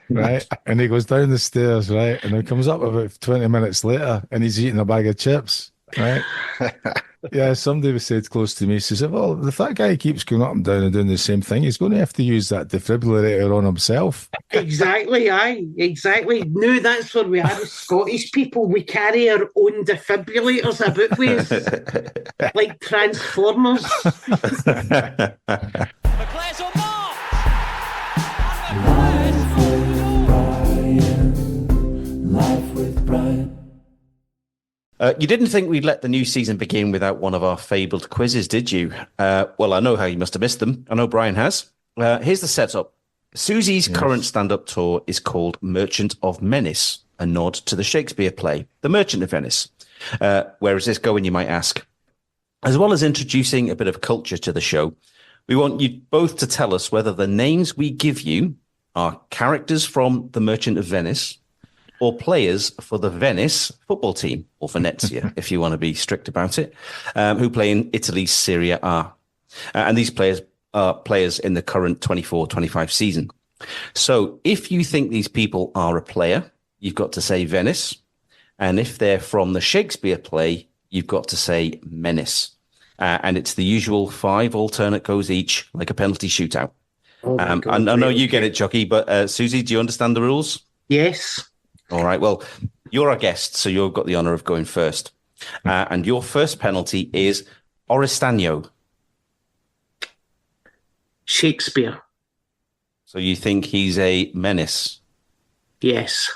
Right, and he goes down the stairs, right, and he comes up about 20 minutes later, and he's eating a bag of chips, right. Yeah, somebody said close to me, says, well, if that guy keeps going up and down and doing the same thing, he's going to have to use that defibrillator on himself. Exactly, aye, exactly. No, that's where we are as Scottish people. We carry our own defibrillators about with us, like Transformers. McClare's on mark! Life with Brian. You didn't think we'd let the new season begin without one of our fabled quizzes, did you? Well, I know how you must have missed them. I know Brian has. Here's the setup. Susie's current stand-up tour is called Merchant of Menace. a nod to the Shakespeare play, The Merchant of Venice. Where is this going, you might ask? As well as introducing a bit of culture to the show, we want you both to tell us whether the names we give you are characters from The Merchant of Venice or players for the Venice football team, or Venezia, if you want to be strict about it, who play in Italy's Serie A. And these players are players in the current 24-25 season. So if you think these people are a player, you've got to say Venice. And if they're from the Shakespeare play, you've got to say menace. And it's the usual 5 alternate goes each, like a penalty shootout. Oh my God, I know right, you get it, Chucky, but Susie, do you understand the rules? Yes. All right. Well, you're our guest, so you've got the honour of going first. And your first penalty is Oristagno. Shakespeare. So you think he's a menace? Yes.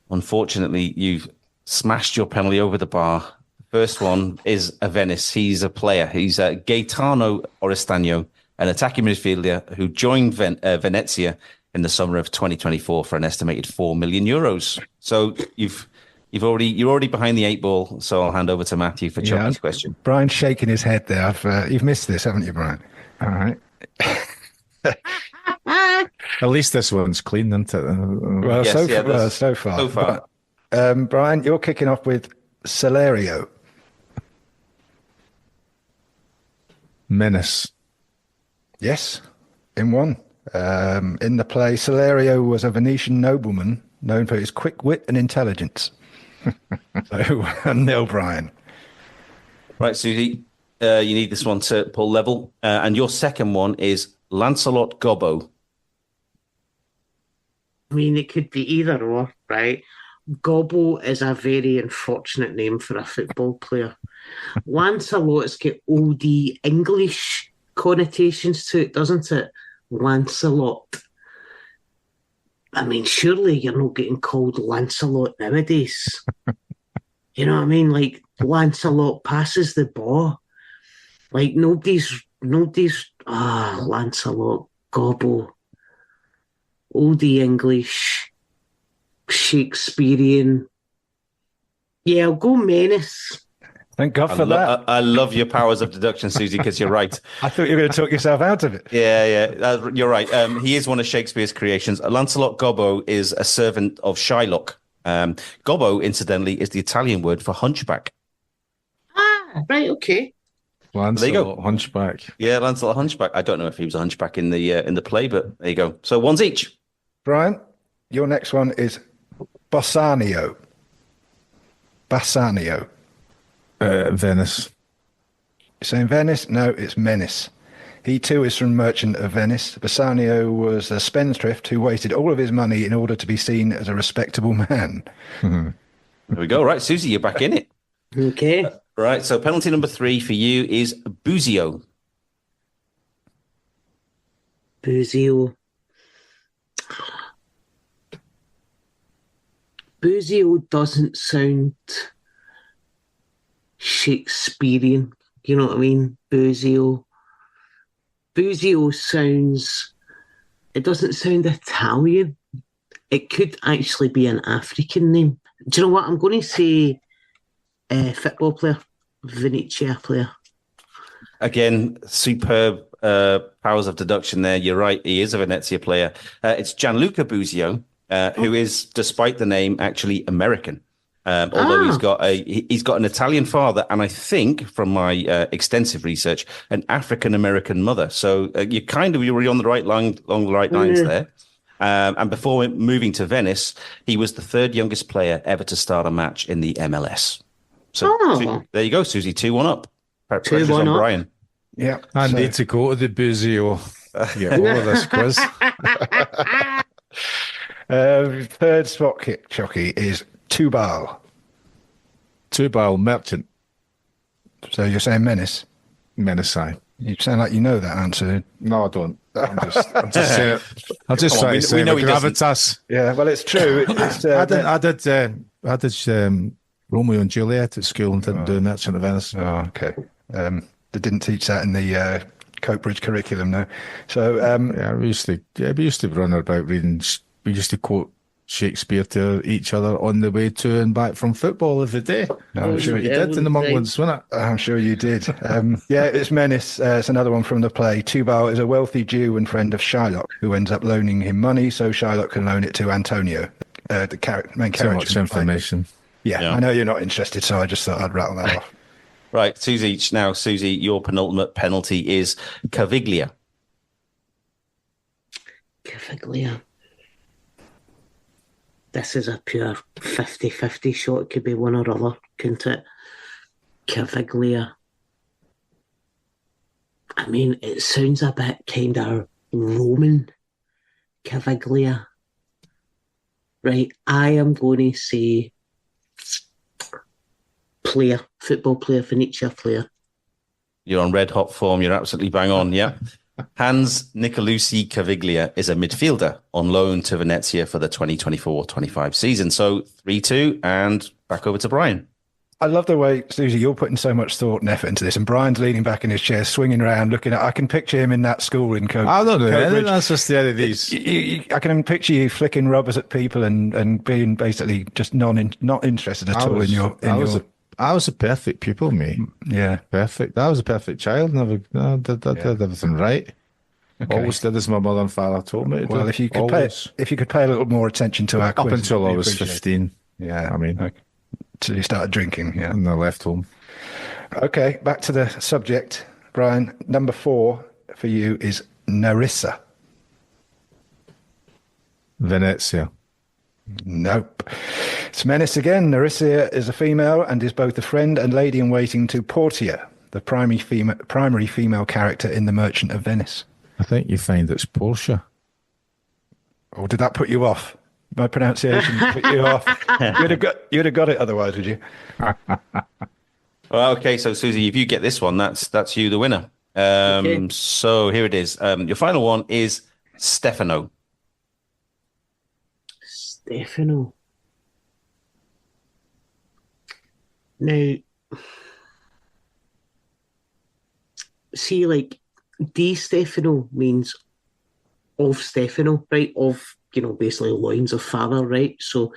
Unfortunately, you've smashed your penalty over the bar. The first one is a Venice. He's a player. He's Gaetano Oristagno, an attacking midfielder who joined Venezia in the summer of 2024 for an estimated €4 million. So you're already behind the 8 ball. So I'll hand over to Matthew for Chucky's question. Brian's shaking his head there. You've missed this, haven't you, Brian? All right. At least this one's clean, isn't it? Well, Yes, so far. So far. But, Brian, you're kicking off with Celerio. Menace. Yes, in one. In the play, Celerio was a Venetian nobleman known for his quick wit and intelligence. So, 1-0, Brian. Right, Susie, you need this one to pull level. And your second one is Lancelot Gobbo. I mean, it could be either or, right? Gobbo is a very unfortunate name for a football player. Lancelot's got old English connotations to it, doesn't it? Lancelot. I mean, surely you're not getting called Lancelot nowadays. You know what I mean? Like, Lancelot passes the ball. Like, nobody's Lancelot, Gobbo, old English, Shakespearean. Yeah, I'll go menace. Thank God for that. I love your powers of deduction, Susie, because you're right. I thought you were going to talk yourself out of it. Yeah, you're right. He is one of Shakespeare's creations. Lancelot Gobbo is a servant of Shylock. Gobbo, incidentally, is the Italian word for hunchback. Ah, right, okay. Lancelot, there you go. Hunchback. Yeah, Lancelot Hunchback. I don't know if he was a hunchback in the play, but there you go. So one's each. Brian, your next one is Bassanio. Bassanio. Venice. You're saying Venice? No, it's menace. He too is from Merchant of Venice. Bassanio was a spendthrift who wasted all of his money in order to be seen as a respectable man. Mm-hmm. There we go. Right, Susie, you're back in it. Okay. Right, so penalty number 3 for you is Buzio. Buzio. Buzio doesn't sound Shakespearean. You know what I mean? Buzio. Buzio sounds... It doesn't sound Italian. It could actually be an African name. Do you know what? I'm going to say football player. Venezia player. Again, superb powers of deduction there. You're right. He is a Venezia player. It's Gianluca Buzio, who is, despite the name, actually American. Although he's got an Italian father, and I think, from my extensive research, an African American mother. So you were on the right line, along the right lines there. And before moving to Venice, he was the 3rd youngest player ever to start a match in the MLS. So there you go, Susie. 2-1 up. Pressure's on Brian. Yeah, I need to go to the Buzio. Get all of this quiz. 3rd spot kick, Chucky, is Tubal. Tubal Merchant. So you're saying menace? Menace, aye. You sound like you know that answer. No, I don't. I'm just saying it. I'm just trying to say the gravitas. Yeah, well, it's true. I did Romeo and Juliet at school and didn't do Merchant of Venice. Oh, okay. They didn't teach that in the Coatbridge curriculum, no. So we used to run about reading. We used to quote Shakespeare to each other on the way to and back from football every day. I'm sure you did in the Monklands, wasn't it? I'm sure you did. Yeah, it's Menace. It's another one from the play. Tubal is a wealthy Jew and friend of Shylock, who ends up loaning him money so Shylock can loan it to Antonio, the main character. So much information. Yeah, I know you're not interested, so I just thought I'd rattle that off. Right, 2s each. Now, Susie, your penultimate penalty is Caviglia. Caviglia. This is a pure 50-50 shot. It could be one or other, couldn't it? Caviglia. I mean, it sounds a bit kind of Roman. Caviglia. Right, I am going to say player, football player, Venetia player. You're on red hot form. You're absolutely bang on, yeah. Hans Nicolucci Caviglia is a midfielder on loan to Venezia for the 2024-25 season. So 3-2, and back over to Brian. I love the way, Susie, you're putting so much thought and effort into this, and Brian's leaning back in his chair, swinging around, looking at. I can picture him in that school in Coke. I don't know. That's just the end of these. I can picture you flicking rubbers at people and being basically just not interested at all in your. I was a perfect pupil, mate. Yeah, perfect. I was a perfect child. I did everything right. Okay. Always did as my mother and father told me to do. Well, if you could pay a little more attention to our quiz, up until I was 15. Yeah, I mean, till you started drinking. Yeah, and I left home. Okay, back to the subject, Brian. Number 4 for you is Narissa. Venezia. Nope. It's Menace again. Narissa is a female and is both a friend and lady-in-waiting to Portia, the primary female character in The Merchant of Venice. I think you find it's Portia. Or did that put you off? My pronunciation put you off. You'd have got it otherwise, would you? Well, okay, so Susie, if you get this one, that's you the winner. Okay. So here it is. Your final one is Stefano. Stefano. Now, see, like, Di Stefano means of Stefano, right? Of, basically loins of father, right? So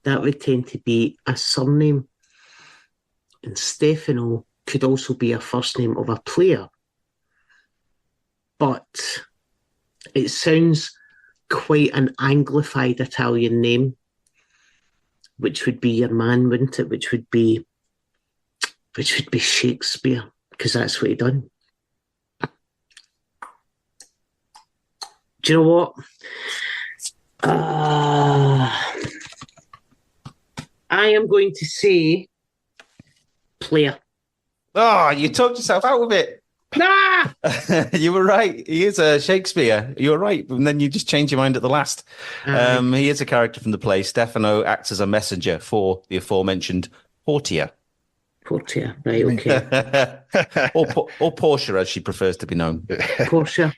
that would tend to be a surname. And Stefano could also be a first name of a player. But it sounds quite an anglified Italian name, which would be your man, wouldn't it? Which would be Shakespeare, because that's what he done. Do you know what? I am going to say player. Oh, you talked yourself out of it. Nah! You were right. He is a Shakespeare. You were right. And then you just changed your mind at the last. He is a character from the play. Stefano acts as a messenger for the aforementioned Portia. Portia, right, okay. or Portia, as she prefers to be known. Portia.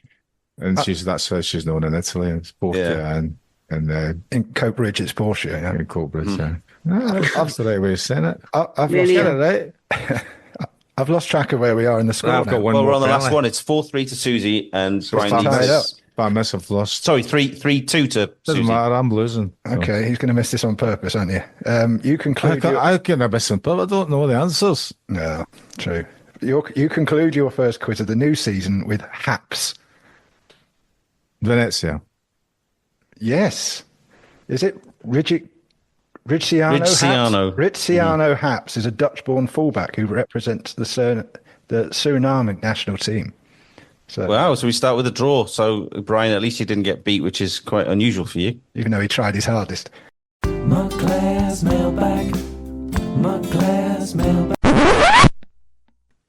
And that's how she's known in Italy. It's Portia and in Coatbridge, it's Portia. Yeah, in Coatbridge. That's the right way of saying it. I've lost it, right? I've lost track of where we are in the score. I've got one more. We're on the last one. It's 4-3 to Susie, and so Brian needs I miss, I've lost. Sorry, 3-2 to Doesn't Susie. matter, I'm losing. Okay, he's going to miss this on purpose, aren't you? You conclude. I can miss him, but I don't know the answers. No, true. You conclude your first quiz of the new season with Haps. Venezia. Yes. Is it Ricciano Haps? Ricciano Haps is a Dutch-born fullback who represents the Suriname national team. So, wow, so we start with a draw. So, Brian, at least you didn't get beat, which is quite unusual for you. Even though he tried his hardest. Montclair's mailbag. Montclair's mailbag.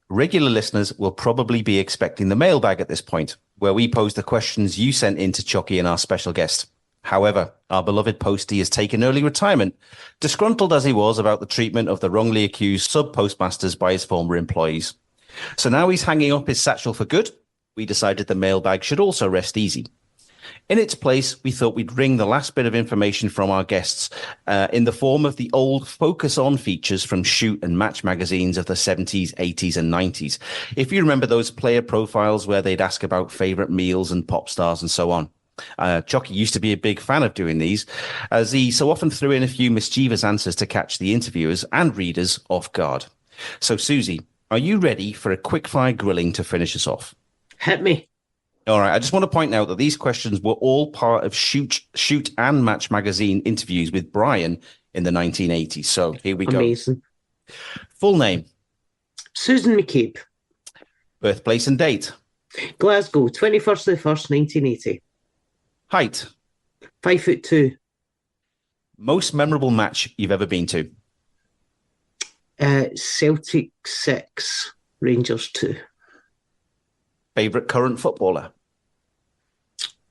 Regular listeners will probably be expecting the mailbag at this point, where we pose the questions you sent in to Chucky and our special guest. However, our beloved postie has taken early retirement, disgruntled as he was about the treatment of the wrongly accused sub-postmasters by his former employees. So now he's hanging up his satchel for good. We decided the mailbag should also rest easy. In its place, we thought we'd ring the last bit of information from our guests in the form of the old Focus On features from Shoot and Match magazines of the 70s, 80s and 90s. If you remember those player profiles where they'd ask about favourite meals and pop stars and so on. Jockey used to be a big fan of doing these, as he so often threw in a few mischievous answers to catch the interviewers and readers off guard. So, Susie, are you ready for a quickfire grilling to finish us off? Hit me. All right. I just want to point out that these questions were all part of Shoot and Match magazine interviews with Brian in the 1980s. So here we go. Amazing. Full name? Susan McCabe. Birthplace and date? Glasgow, 21st of the 1st, 1980. Height? 5'2". Most memorable match you've ever been to? Celtic 6, Rangers 2. Favorite current footballer?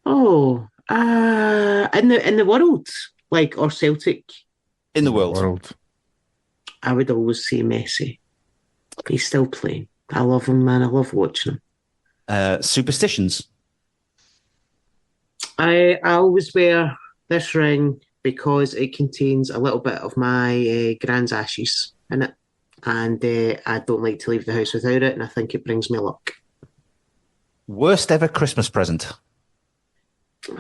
Oh, in the world, like, or Celtic? In the world. I would always say Messi. He's still playing. I love him, man. I love watching him. Superstitions? I always wear this ring because it contains a little bit of my grand's ashes in it. And I don't like to leave the house without it, and I think it brings me luck. Worst ever Christmas present?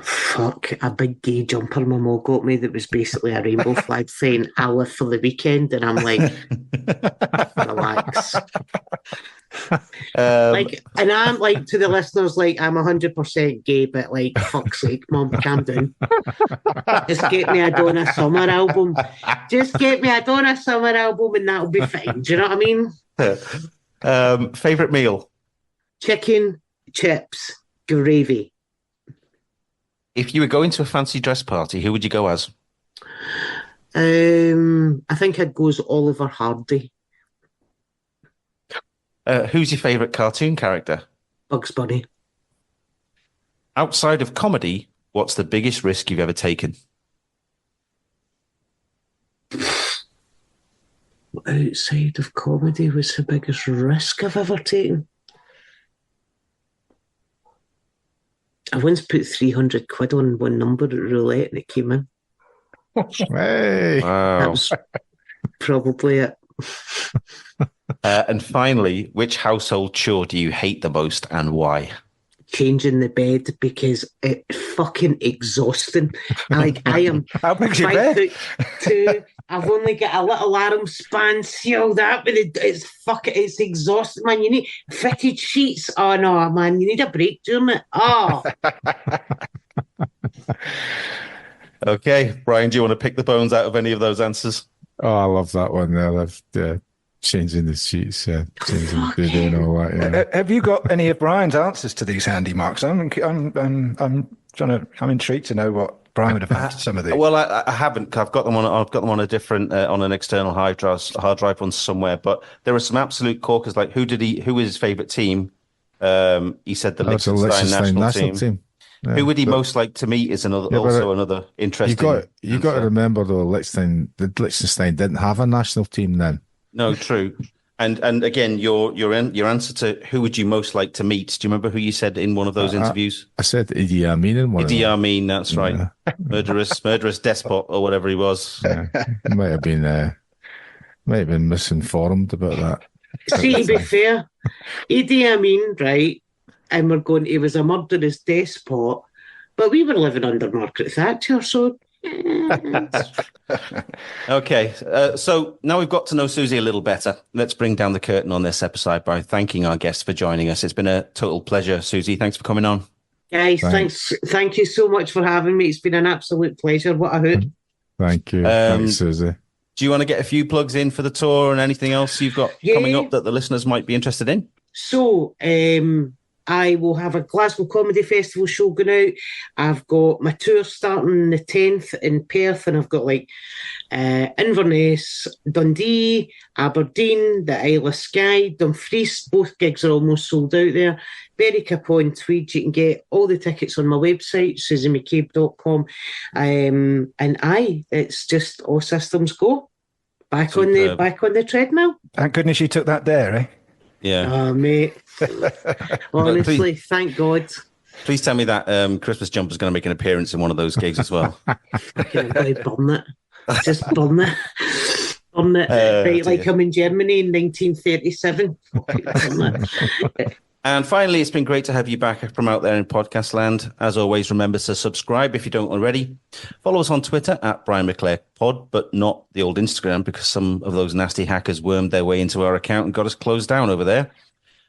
Fuck, a big gay jumper my mum got me that was basically a rainbow flag saying, I live for the weekend. And I'm like, relax. And I'm like, to the listeners, like, I'm 100% gay, but like, fuck's sake, mum, calm down. Just get me a Donna Summer album. Just get me a Donna Summer album and that'll be fine. Do you know what I mean? Favorite meal? Chicken, chips, gravy. If you were going to a fancy dress party, who would you go as? I think I'd go as Oliver Hardy. Who's your favourite cartoon character? Bugs Bunny. Outside of comedy, what's the biggest risk you've ever taken? Outside of comedy, what's the biggest risk I've ever taken? I once put 300 quid on one number at roulette and it came in. Hey. Wow. That was probably it. And finally, which household chore do you hate the most and why? Changing the bed because it's fucking exhausting. Like, I am How big's your bed? 5'2". I've only got a little arm span sealed up, but it's exhausting, man. You need fitted sheets. Oh no, man, you need a break during it. Oh. Okay, Brian, do you want to pick the bones out of any of those answers? Oh, I love that one there. I've changing the sheets, changing the bed and all that. Yeah. Have you got any of Brian's answers to these handy marks? I'm intrigued to know what Brian would have answered some of these. Well, I haven't. I've got them on a different on an external hard drive one somewhere. But there are some absolute corkers. Like who was his favourite team? He said the Liechtenstein national team. Yeah, who would he most like to meet is another interesting. You got to remember though, Liechtenstein didn't have a national team then. No, true. And again, your answer to who would you most like to meet? Do you remember who you said in one of those interviews? I said Idi Amin in one. Idi Amin, that's right. Yeah. Murderous despot or whatever he was. Yeah. Might have been misinformed about that. See, to be fair, Idi Amin, right? And we're going, he was a murderous despot, but we were living under Margaret Thatcher, so. Okay, so now we've got to know Susie a little better. Let's bring down the curtain on this episode by thanking our guests for joining us. It's been a total pleasure, Susie. Thanks for coming on. Guys, thanks. Thank you so much for having me. It's been an absolute pleasure. What a hoot. Thank you. Thanks, Susie. Do you want to get a few plugs in for the tour and anything else you've got coming up that the listeners might be interested in? So, I will have a Glasgow Comedy Festival show going out. I've got my tour starting the 10th in Perth, and I've got like Inverness, Dundee, Aberdeen, the Isle of Skye, Dumfries. Both gigs are almost sold out there. Berwick-upon Tweed. You can get all the tickets on my website, susiemccabe.com. And it's just all systems go. Back on the treadmill. Thank goodness you took that there, eh? Yeah. Oh, mate. Honestly, thank God. Please tell me that Christmas Jumper's going to make an appearance in one of those gigs as well. I'm going to burn it. Just burn it. Burn it. Right, like I'm in Germany in 1937. Burn it. And finally, it's been great to have you back from out there in podcast land. As always, remember to subscribe if you don't already. Follow us on Twitter at Brian McClare Pod, but not the old Instagram, because some of those nasty hackers wormed their way into our account and got us closed down over there.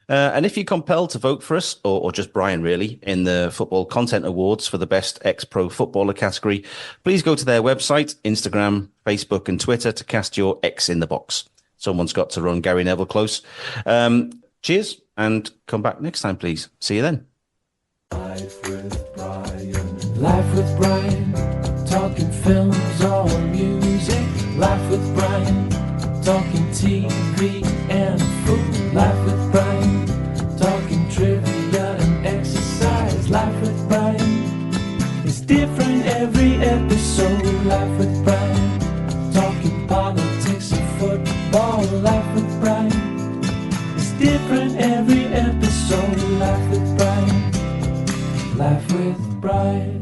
And if you're compelled to vote for us, or just Brian really, in the Football Content Awards for the Best Ex-Pro Footballer category, please go to their website, Instagram, Facebook and Twitter to cast your X in the box. Someone's got to run Gary Neville close. Cheers, and come back next time, please. See you then. Life with Brian. Life with Brian. Talking films or music. Life with Brian. Talking TV and food. Life with Brian. Talking trivia and exercise. Life with Brian. It's different every episode. Life with Brian. Talking politics and football. Life with Brian. Different every episode. Life with Brian. Life with Brian.